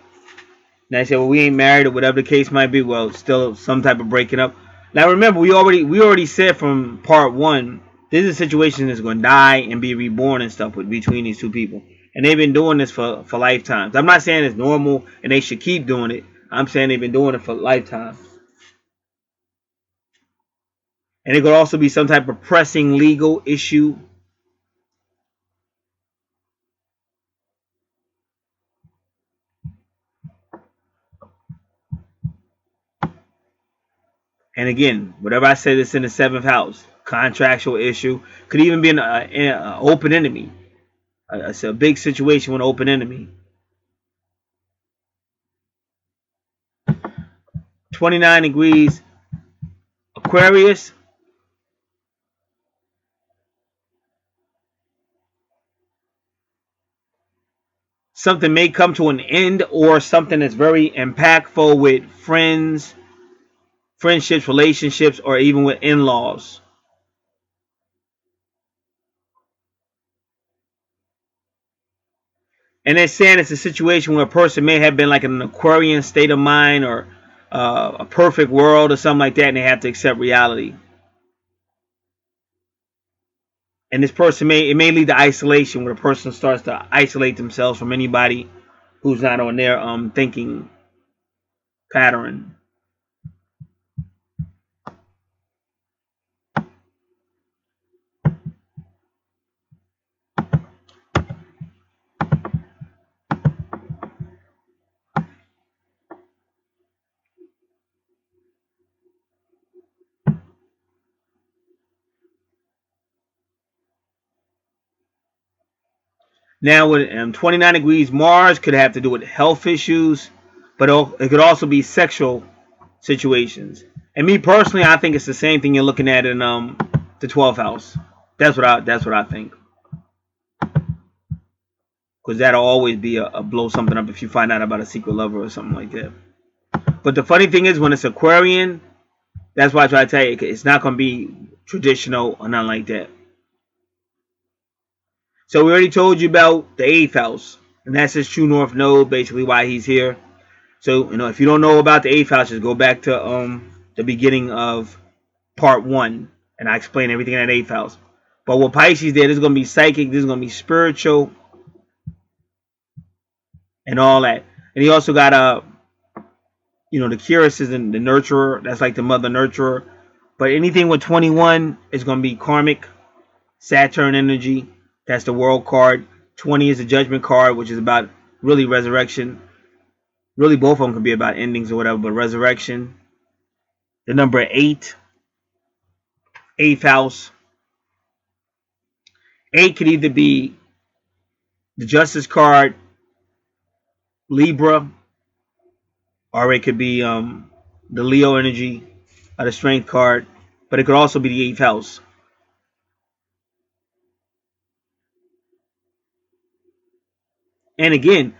Now I say, well, we ain't married or whatever the case might be. Well, still some type of breaking up. Now remember, we already said from part one, this is a situation that's going to die and be reborn and stuff between these two people, and they've been doing this for lifetimes. I'm not saying it's normal and they should keep doing it. I'm saying they've been doing it for lifetimes. And it could also be some type of pressing legal issue. And again, whatever I said, it's in the 7th house. Contractual issue. Could even be an open enemy. It's a big situation with an open enemy. 29 degrees Aquarius. Something may come to an end, or something that's very impactful with friends, friendships, relationships, or even with in-laws. And they're saying it's a situation where a person may have been like in an Aquarian state of mind, or a perfect world or something like that, and they have to accept reality. And this person may lead to isolation, where a person starts to isolate themselves from anybody who's not on their thinking pattern. Now, with 29 degrees Mars, could have to do with health issues, but it could also be sexual situations. And me personally, I think it's the same thing you're looking at in the 12th house. That's what I think. Because that'll always be a blow something up if you find out about a secret lover or something like that. But the funny thing is, when it's Aquarian, that's why I try to tell you, it's not going to be traditional or nothing like that. So we already told you about the 8th house, and that's his true north node, basically why he's here. So, if you don't know about the 8th house, just go back to the beginning of part 1, and I explain everything in that 8th house. But with Pisces there, this is going to be psychic, this is going to be spiritual, and all that. And he also got the Curious is the nurturer, that's like the mother nurturer. But anything with 21 is going to be karmic, Saturn energy, that's the world card. 20 is the judgment card, which is about really resurrection. Really, both of them could be about endings or whatever, but resurrection. The number 8, 8th house. 8 could either be the Justice card, Libra, or it could be the Leo energy, or the Strength card, but it could also be the 8th house. And again,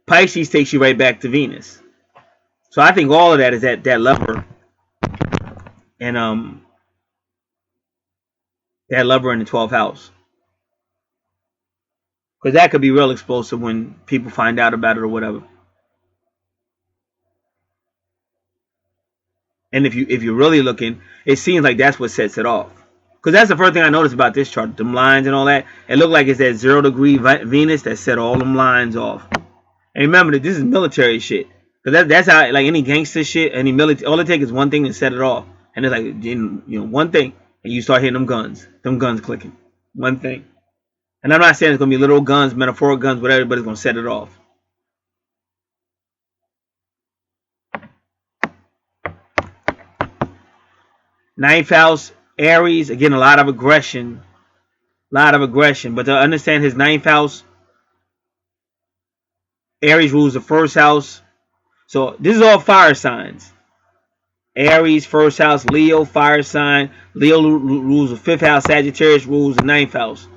Pisces takes you right back to Venus. So I think all of that is that lover, and that lover in the 12th house. Because that could be real explosive when people find out about it or whatever. And if you're really looking, it seems like that's what sets it off. Because that's the first thing I noticed about this chart, them lines and all that. It looked like it's that 0 degree Venus that set all them lines off. And remember that this is military shit. Because that's how, like, any gangster shit, any military, all it takes is one thing to set it off. And it's like, one thing, and you start hitting them guns clicking. One thing. And I'm not saying it's going to be literal guns, metaphorical guns, whatever, but it's going to set it off. Ninth house, Aries, again, a lot of aggression. But to understand his ninth house, Aries rules the first house. So this is all fire signs. Aries, first house, Leo, fire sign. Leo rules the fifth house. Sagittarius rules the ninth house.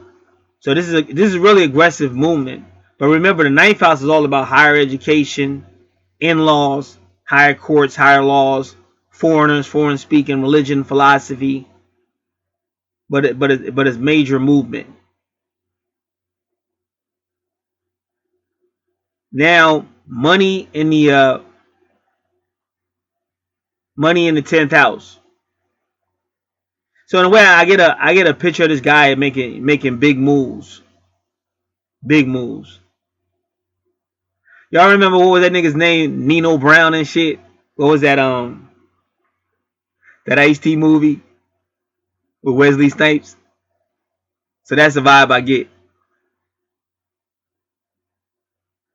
So this is really aggressive movement. But remember, the ninth house is all about higher education, in-laws, higher courts, higher laws, foreigners, foreign speaking, religion, philosophy. But it's major movement. Now, money in the 10th house. So in a way, I get a picture of this guy making big moves. Big moves. Y'all remember what was that nigga's name? Nino Brown and shit. What was that that Ice-T movie with Wesley Snipes? So that's the vibe I get.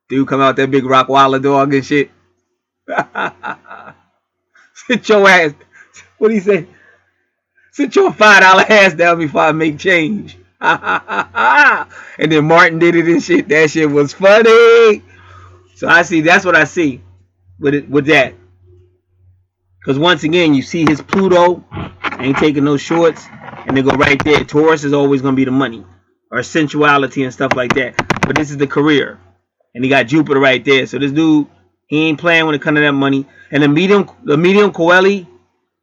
Dude come out that big Rockwaller dog and shit. Sit your ass. What do you say? Sit your $5 ass down before I make change. And then Martin did it and shit. That shit was funny. So that's what I see with that. Because once again, you see his Pluto ain't taking no shorts, and they go right there. Taurus is always going to be the money or sensuality and stuff like that. But this is the career, and he got Jupiter right there. So this dude, he ain't playing when it comes to that money. And the medium Coeli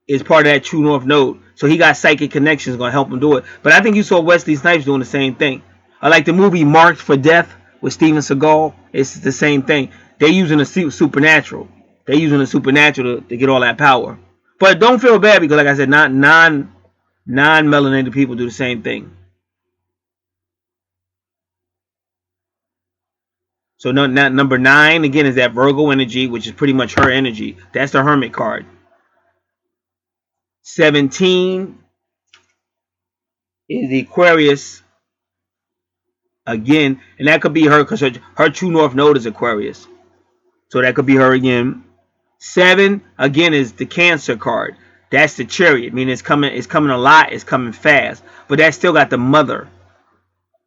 is part of that true north node. So he got psychic connections going to help him do it. But I think you saw Wesley Snipes doing the same thing. I like the movie Marked for Death with Steven Seagal. It's the same thing. They're using the supernatural. They're using the supernatural to get all that power. But don't feel bad because, like I said, non-melanated people do the same thing. So number 9, again, is that Virgo energy, which is pretty much her energy. That's the Hermit card. 17 is the Aquarius. Again, and that could be her because her true north node is Aquarius. So that could be her again. 7, again, is the Cancer card. That's the Chariot. I mean, it's coming a lot. It's coming fast. But that still got the mother.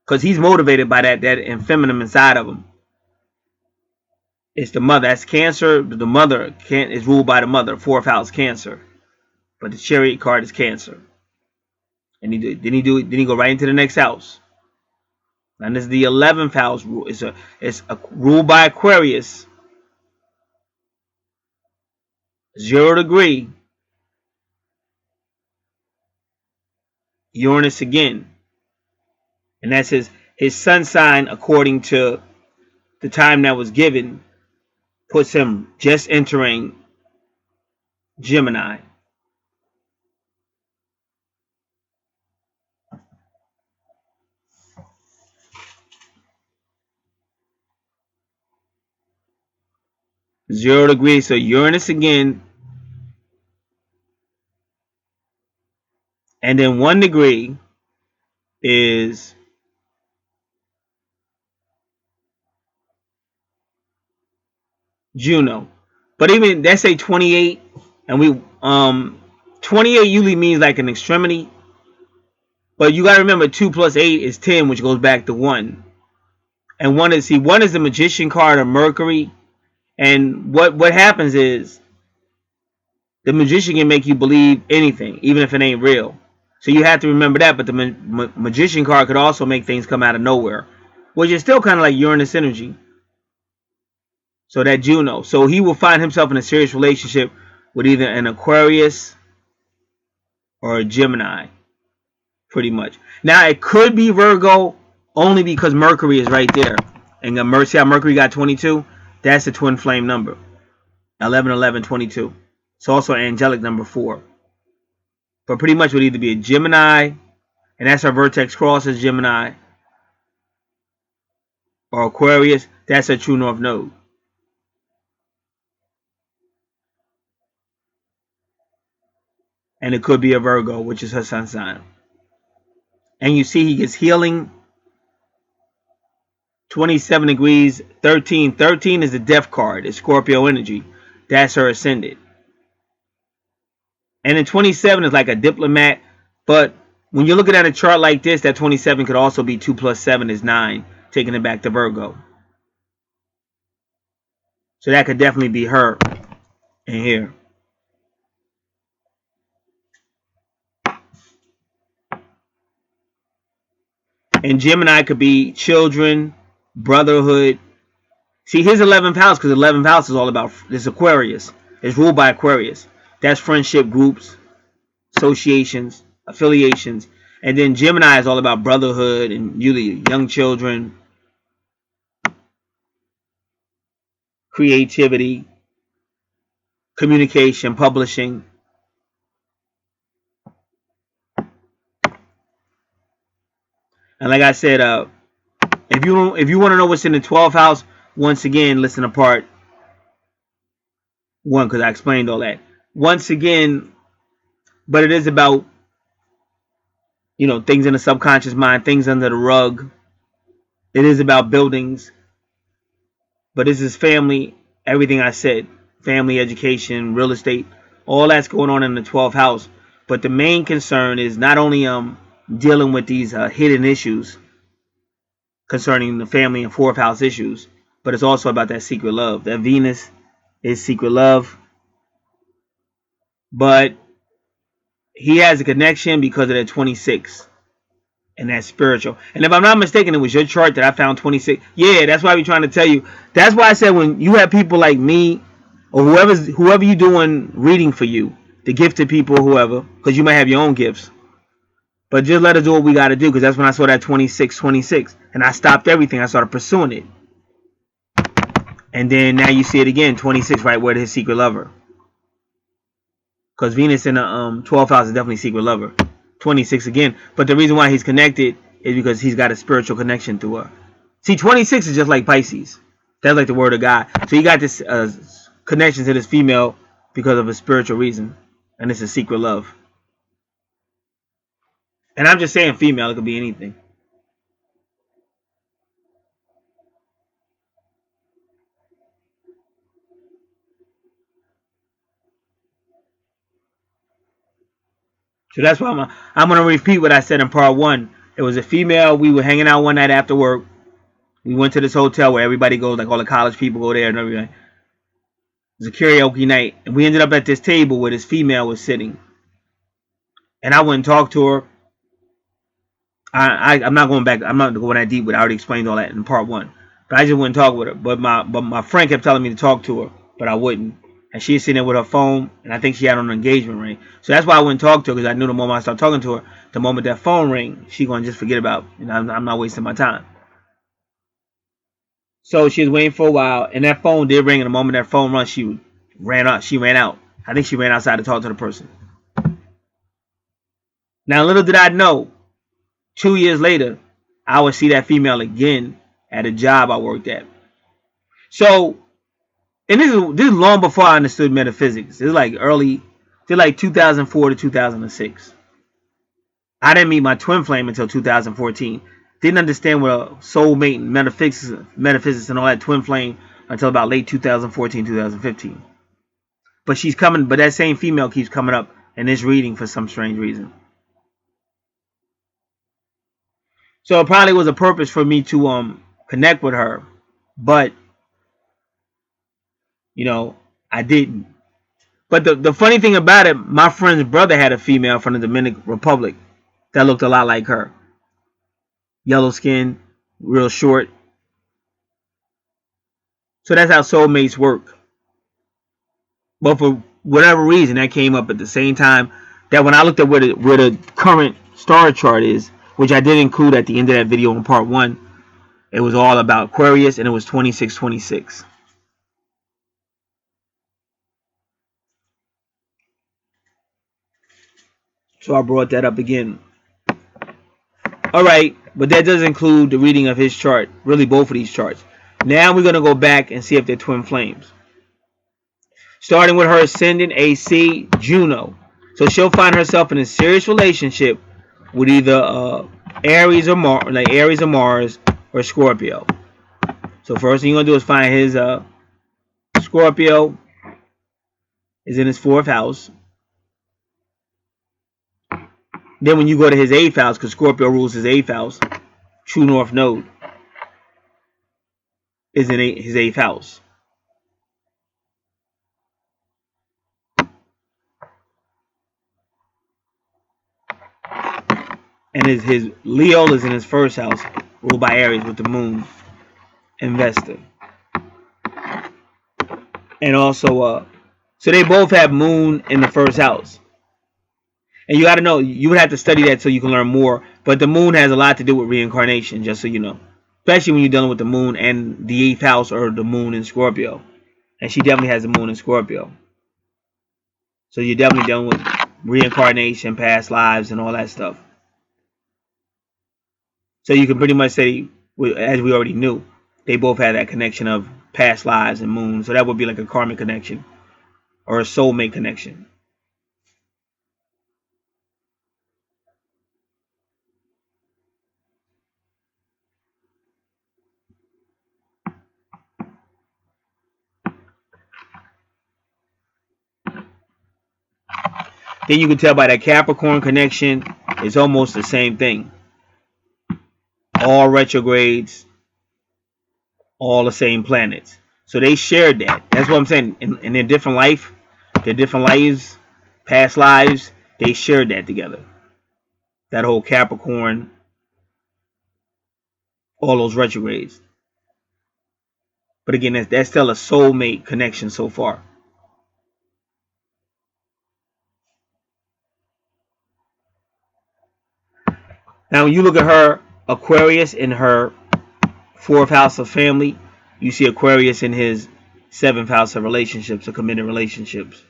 Because he's motivated by that feminine inside of him. It's the mother. That's Cancer. The mother is ruled by the mother. 4th house, Cancer. But the Chariot card is Cancer. And then he go right into the next house. And this is the 11th house. It's ruled by Aquarius. 0 degree. Uranus again. And that's his sun sign, according to the time that was given, puts him just entering Gemini. Zero degree. So Uranus again. And then 1 degree is Juno. But even let's say 28, and we 28 usually means like an extremity. But you gotta remember 2 plus 8 is 10, which goes back to 1. And 1 is the Magician card of Mercury. And what happens is the Magician can make you believe anything, even if it ain't real. So you have to remember that. But the Magician card could also make things come out of nowhere, which is still kind of like Uranus energy. So that Juno. So he will find himself in a serious relationship with either an Aquarius or a Gemini, pretty much. Now it could be Virgo only because Mercury is right there. And see how Mercury got 22? That's the twin flame number. 11, 11, 22. It's also angelic number 4. But pretty much would either be a Gemini, and that's our vertex cross is Gemini, or Aquarius, that's a true north node. And it could be a Virgo, which is her sun sign. And you see he gets healing 27 degrees 13. 13 is the death card. It's Scorpio energy. That's her ascendant. And then 27 is like a diplomat. But when you're looking at a chart like this, that 27 could also be 2 plus 7 is 9, taking it back to Virgo. So that could definitely be her in here. And Gemini could be children, brotherhood. See, his 11th house, because 11th house is all about this Aquarius. It's ruled by Aquarius. That's friendship groups, associations, affiliations. And then Gemini is all about brotherhood and usually young children, creativity, communication, publishing. And like I said, if you want to know what's in the 12th house, once again, listen to part 1 because I explained all that. Once again, but it is about, you know, things in the subconscious mind, things under the rug. It is about buildings, but this is family. Everything I said, family, education, real estate, all that's going on in the 12th house. But the main concern is not only dealing with these hidden issues concerning the family and 4th house issues, but it's also about that secret love. That Venus is secret love, but he has a connection because of that 26. And that's spiritual. And if I'm not mistaken, it was your chart that I found 26. Yeah, that's why we're trying to tell you. That's why I said when you have people like me or whoever you doing reading for you, the gifted people, whoever, because you might have your own gifts. But just let us do what we got to do, because that's when I saw that 26, and I stopped everything. I started pursuing it. And then now you see it again, 26, right where his secret lover. Because Venus in the 12th house is definitely secret lover. 26 again. But the reason why he's connected is because he's got a spiritual connection to her. See, 26 is just like Pisces. That's like the word of God. So he got this connection to this female because of a spiritual reason. And it's a secret love. And I'm just saying female. It could be anything. So that's why I'm going to repeat what I said in part 1. It was a female. We were hanging out one night after work. We went to this hotel where everybody goes, like all the college people go there and everything. It was a karaoke night. And we ended up at this table where this female was sitting. And I wouldn't talk to her. I'm not going back. I'm not going that deep. I already explained all that in part 1. But I just wouldn't talk with her. But my friend kept telling me to talk to her, but I wouldn't. And she's sitting there with her phone, and I think she had on an engagement ring. So that's why I wouldn't talk to her, because I knew the moment I started talking to her, the moment that phone rang, she gonna just forget about. I'm not wasting my time. So she was waiting for a while, and that phone did ring. And the moment that phone rang, she ran out. I think she ran outside to talk to the person. Now, little did I know, 2 years later, I would see that female again at a job I worked at. So, and this is long before I understood metaphysics. This is like 2004 to 2006. I didn't meet my twin flame until 2014. Didn't understand what a soulmate and metaphysics and all that twin flame until about late 2014, 2015. But she's coming, but that same female keeps coming up in this reading for some strange reason. So it probably was a purpose for me to connect with her, but I didn't. But the funny thing about it, my friend's brother had a female from the Dominican Republic that looked a lot like her. Yellow skin, real short. So that's how soulmates work. But for whatever reason, that came up at the same time that when I looked at where the current star chart is, which I did include at the end of that video in part 1, it was all about Aquarius, and it was 2626. So I brought that up again. Alright, but that does include the reading of his chart. Really both of these charts. Now we're going to go back and see if they're twin flames. Starting with her ascendant AC, Juno. So she'll find herself in a serious relationship with either Aries or Mars or Scorpio. So first thing you're gonna do is find his Scorpio is in his 4th house. Then when you go to his 8th house, because Scorpio rules his 8th house, true north node is in his 8th house. And his Leo is in his 1st house, ruled by Aries with the moon, investor. And also, so they both have moon in the 1st house. And you got to know, you would have to study that so you can learn more. But the moon has a lot to do with reincarnation, just so you know. Especially when you're dealing with the moon and the 8th house or the moon in Scorpio. And she definitely has the moon in Scorpio. So you're definitely dealing with reincarnation, past lives, and all that stuff. So you can pretty much say, as we already knew, they both had that connection of past lives and moon. So that would be like a karmic connection or a soulmate connection. Then you can tell by that Capricorn connection, it's almost the same thing. All retrogrades, all the same planets. So they shared that. That's what I'm saying. In their different lives, past lives, they shared that together. That whole Capricorn, all those retrogrades. But again, that's still a soulmate connection so far. Now, when you look at her Aquarius in her 4th house of family, you see Aquarius in his 7th house of relationships or committed relationships.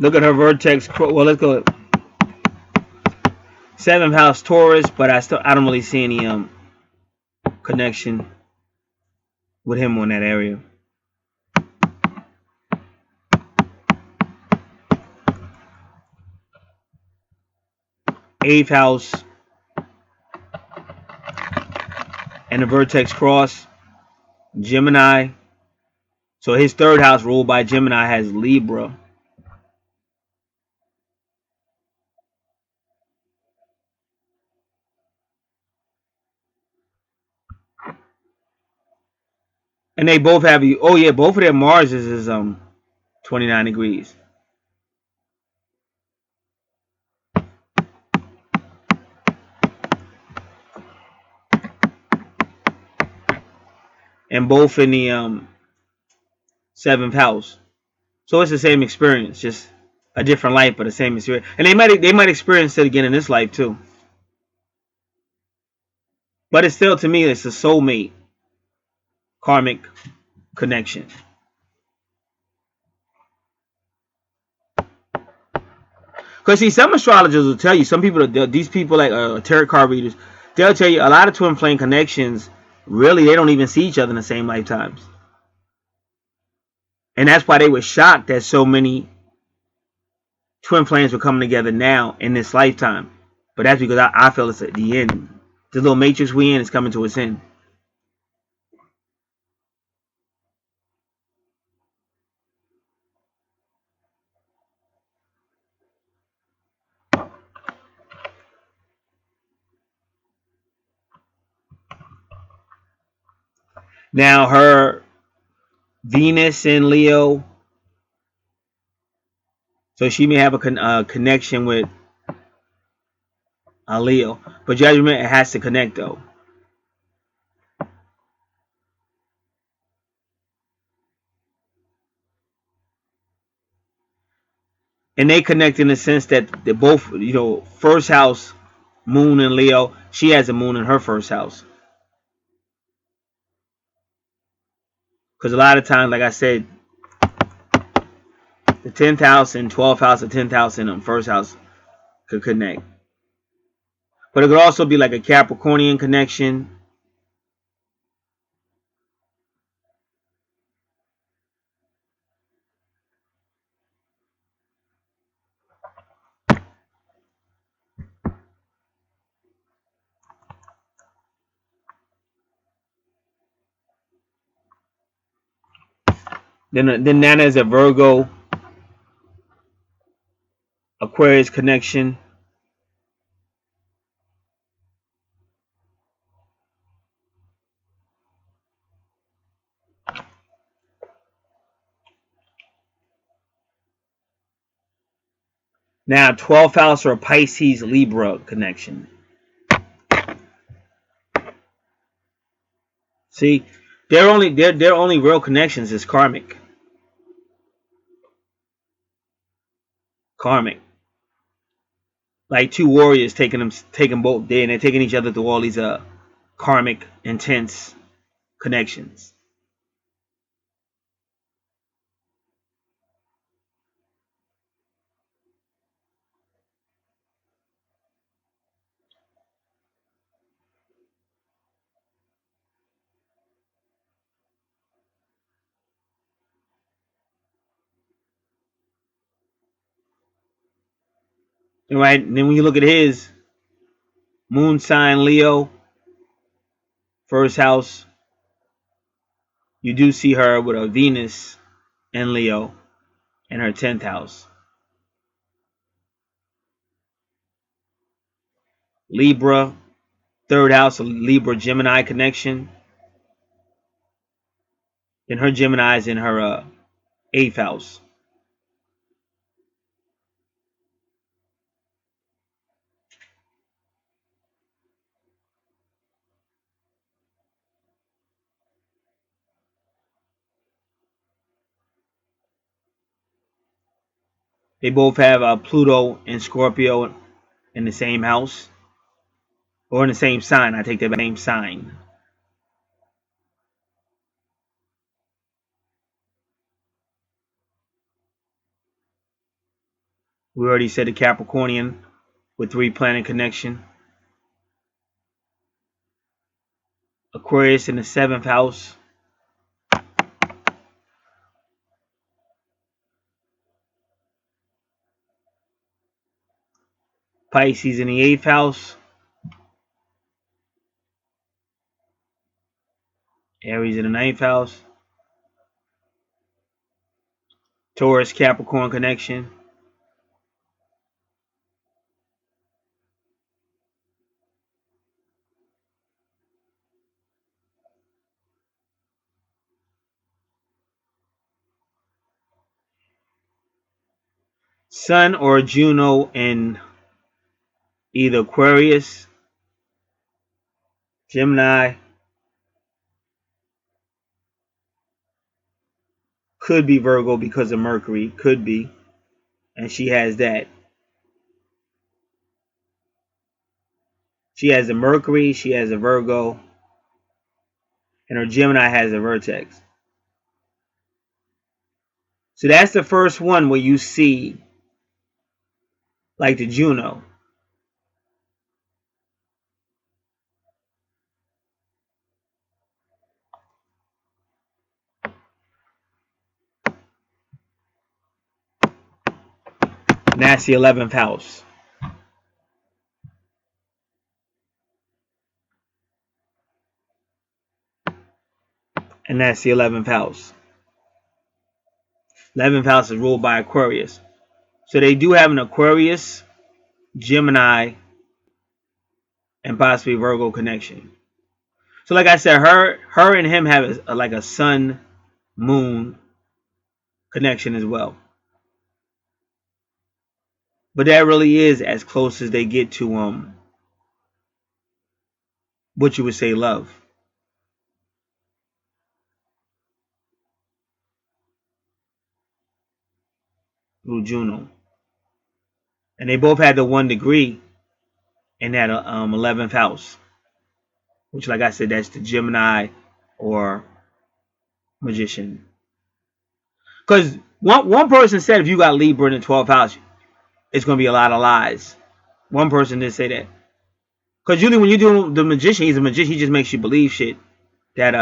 Look at her vertex. Well, let's go 7th house Taurus, but I don't really see any connection with him on that area. 8th house and the vertex cross Gemini. So his 3rd house ruled by Gemini has Libra. And they both have, oh yeah, both of their Mars is 29 degrees. And both in the 7th house. So it's the same experience, just a different life, but the same experience. And they might experience it again in this life too. But it's still, to me, it's a soulmate karmic connection. Because see, some astrologers will tell you, some people, these people like tarot card readers, they'll tell you a lot of twin flame connections, really, they don't even see each other in the same lifetimes. And that's why they were shocked that so many twin flames were coming together now in this lifetime. But that's because I feel it's at the end. The little matrix we in is coming to its end. Now her Venus in Leo, so she may have a connection with a Leo, but you have to remember it has to connect though. And they connect in the sense that they're both, first house, Moon and Leo. She has a Moon in her first house. Because a lot of times, like I said, the 10th house and 12th house, the 10th house and the first house could connect. But it could also be like a Capricornian connection. Then Nana is a Virgo Aquarius connection. Now 12th house or a Pisces Libra connection. See, their only real connections is karmic. Karmic. Like two warriors taking both day, and they're taking each other through all these karmic intense connections. Right? And then when you look at his Moon sign Leo, first house, you do see her with a Venus in Leo in her 10th house. Libra, third house, a Libra Gemini connection. And her Gemini is in her 8th house. They both have Pluto and Scorpio in the same house. Or in the same sign. I take that same sign. We already said the Capricornian with 3-planet connection. Aquarius in the 7th house. Pisces in the 8th house. Aries in the 9th house. Taurus Capricorn connection. Sun or Juno in either Aquarius, Gemini, could be Virgo because of Mercury, could be, and she has that. She has a Mercury, she has a Virgo, and her Gemini has a vertex. So that's the first one where you see like the Juno. And that's the 11th house. And that's the 11th house. 11th house is ruled by Aquarius. So they do have an Aquarius, Gemini, and possibly Virgo connection. So like I said, her and him have like a sun moon connection as well. But that really is as close as they get to what you would say love. Through Juno. And they both had the 1 degree in that 11th house. Which like I said, that's the Gemini or Magician. Because one person said if you got Libra in the 12th house, it's going to be a lot of lies. One person did say that. Because usually when you do the magician, he's a magician. He just makes you believe shit that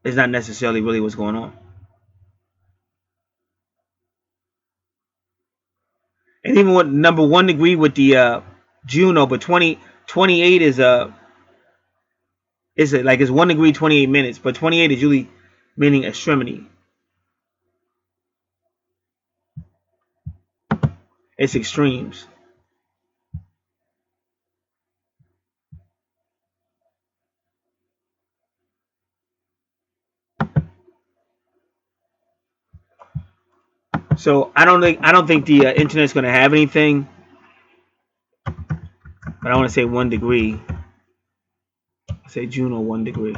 is not necessarily really what's going on. And even with number 1 degree with the Juno, but 28 is like it's 1 degree 28 minutes, but 28 is usually meaning extremity. It's extremes. So I don't think the internet's going to have anything, but I want to say 1 degree. Say Juno 1 degree.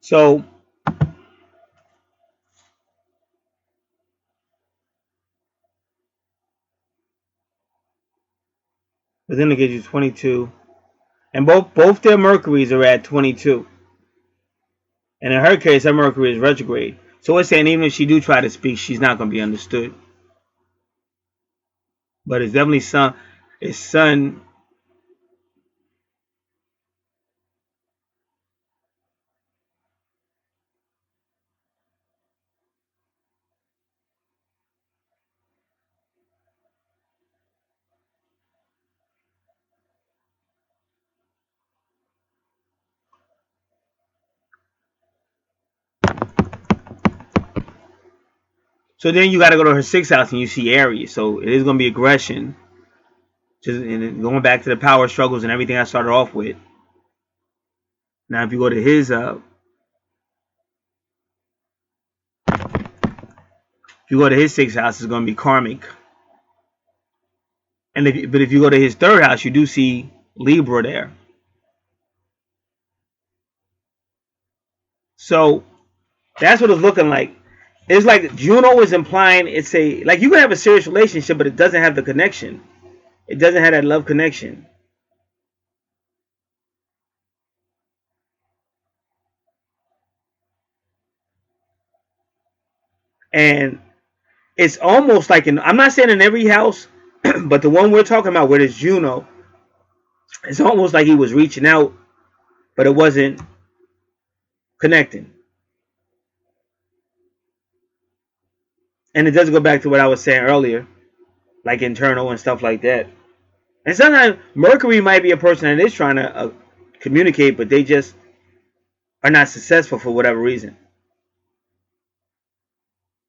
So but then it gives you 22, and both their Mercuries are at 22. And in her case, her Mercury is retrograde. So it's saying even if she do try to speak, she's not going to be understood. But it's definitely sun. It's sun. So then you got to go to her 6th house and you see Aries. So it is going to be aggression. Just and going back to the power struggles and everything I started off with. Now, if you go to his 6th house, it's going to be karmic. And but if you go to his 3rd house, you do see Libra there. So that's what it's looking like. It's like Juno is implying it's a like you can have a serious relationship, but it doesn't have the connection. It doesn't have that love connection. And it's almost like I'm not saying in every house, but the one we're talking about where there's Juno, it's almost like he was reaching out, but it wasn't connecting. And it does go back to what I was saying earlier, like internal and stuff like that. And sometimes Mercury might be a person that is trying to communicate, but they just are not successful for whatever reason.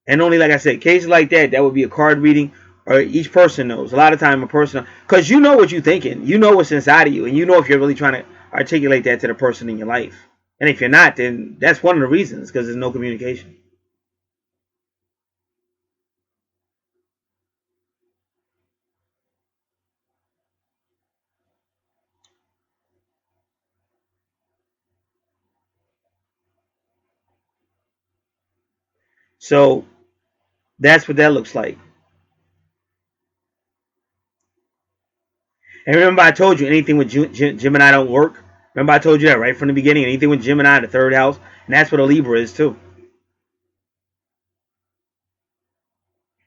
And only, like I said, cases like that, that would be a card reading, or each person knows. A lot of time, a person, because you know what you're thinking, you know what's inside of you, and you know if you're really trying to articulate that to the person in your life. And if you're not, then that's one of the reasons, because there's no communication. So that's what that looks like. And remember, I told you anything with Gemini don't work. Remember, I told you that right from the beginning. Anything with Gemini, the third house, and that's what a Libra is too.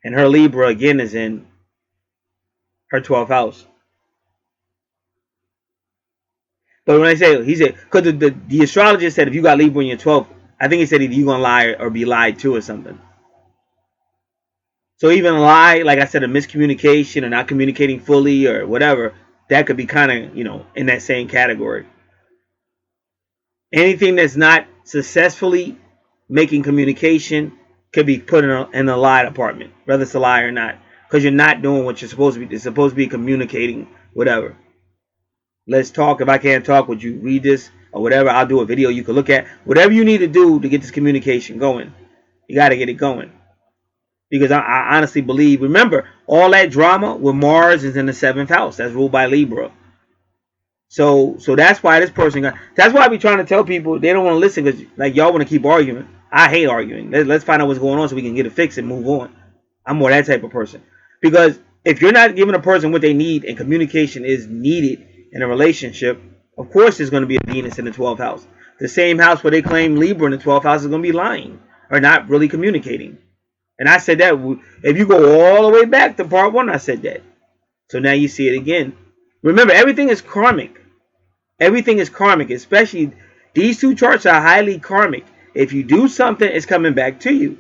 And her Libra again is in her 12th house. But when I say, he said, because the astrologer said if you got Libra in your 12th, I think he said either you're going to lie or be lied to or something. So even a lie, like I said, a miscommunication or not communicating fully or whatever, that could be kind of, in that same category. Anything that's not successfully making communication could be put in a lie department, whether it's a lie or not, because you're not doing what you're supposed to be. It's supposed to be communicating, whatever. Let's talk. If I can't talk, would you read this or whatever? I'll do a video you can look at. Whatever you need to do to get this communication going, you got to get it going. Because I honestly believe, remember, all that drama with Mars is in the 7th house. That's ruled by Libra. So that's why this person that's why I be trying to tell people they don't want to listen, because like y'all want to keep arguing. I hate arguing. Let's find out what's going on so we can get it fixed and move on. I'm more that type of person. Because if you're not giving a person what they need and communication is needed in a relationship, of course there's going to be a Venus in the 12th house. The same house where they claim Libra in the 12th house is going to be lying or not really communicating. And I said that if you go all the way back to part 1, I said that. So now you see it again. Remember, everything is karmic. Everything is karmic, especially these two charts are highly karmic. If you do something, it's coming back to you.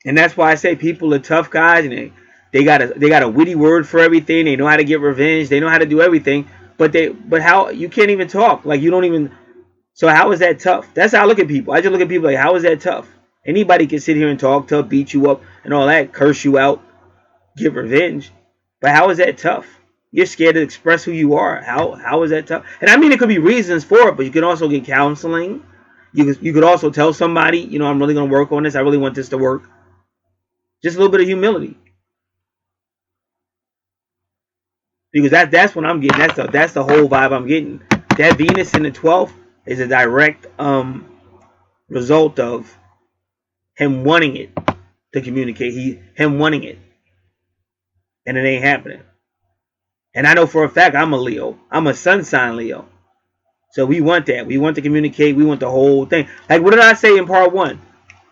And that's why I say people are tough guys, and they got a witty word for everything. They know how to get revenge. They know how to do everything. But how you can't even talk. Like you don't even. So how is that tough? That's how I look at people. I just look at people like, how is that tough? Anybody can sit here and talk tough, beat you up and all that, curse you out, get revenge. But how is that tough? You're scared to express who you are. How is that tough? And I mean, it could be reasons for it, but you can also get counseling. You could also tell somebody, I'm really going to work on this. I really want this to work. Just a little bit of humility. Because that's what I'm getting. That's the whole vibe I'm getting. That Venus in the 12th is a direct result of him wanting it to communicate. Him wanting it. And it ain't happening. And I know for a fact I'm a Leo. I'm a sun sign Leo. So we want that. We want to communicate. We want the whole thing. Like, what did I say in part 1?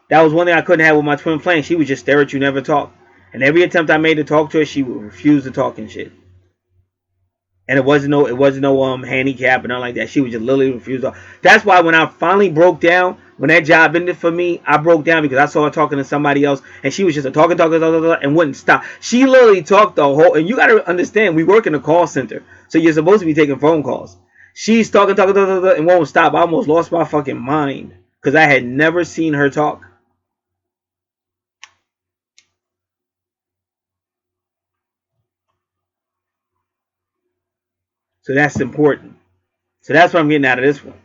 That was one thing I couldn't have with my twin flame. She would just stare at you, never talk. And every attempt I made to talk to her, she would refuse to talk and shit. And it wasn't no handicap and nothing like that. She would just literally refuse to talk. That's why when I finally broke down, when that job ended for me, I broke down because I saw her talking to somebody else, and she was just talking, and wouldn't stop. She literally talked the whole. And you got to understand, we work in a call center, so you're supposed to be taking phone calls. She's talking, and won't stop. I almost lost my fucking mind because I had never seen her talk. So that's important. So that's what I'm getting out of this one.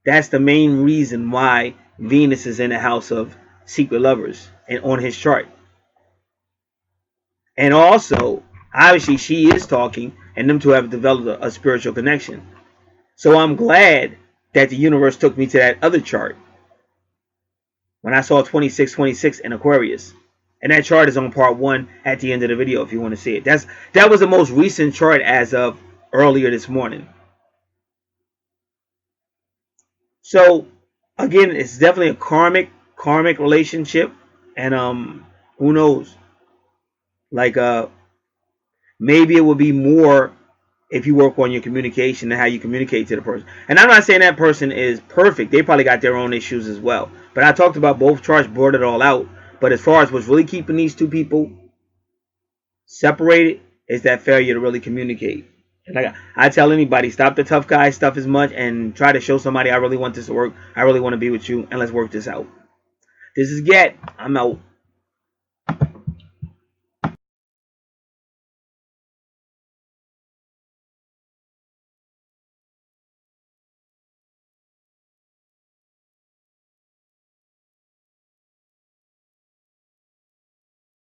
That's the main reason why Venus is in the house of secret lovers and on his chart. And also, obviously, she is talking, and them two have developed a spiritual connection. So I'm glad that the universe took me to that other chart when I saw 2626 in Aquarius. And that chart is on part 1 at the end of the video if you want to see it. That was the most recent chart as of earlier this morning. So again, it's definitely a karmic relationship, and who knows? Like maybe it would be more if you work on your communication and how you communicate to the person. And I'm not saying that person is perfect. They probably got their own issues as well. But I talked about both charts, brought it all out. But as far as what's really keeping these two people separated is that failure to really communicate. And like I tell anybody, stop the tough guy stuff as much and try to show somebody I really want this to work. I really want to be with you, and let's work this out. This is Get. I'm out.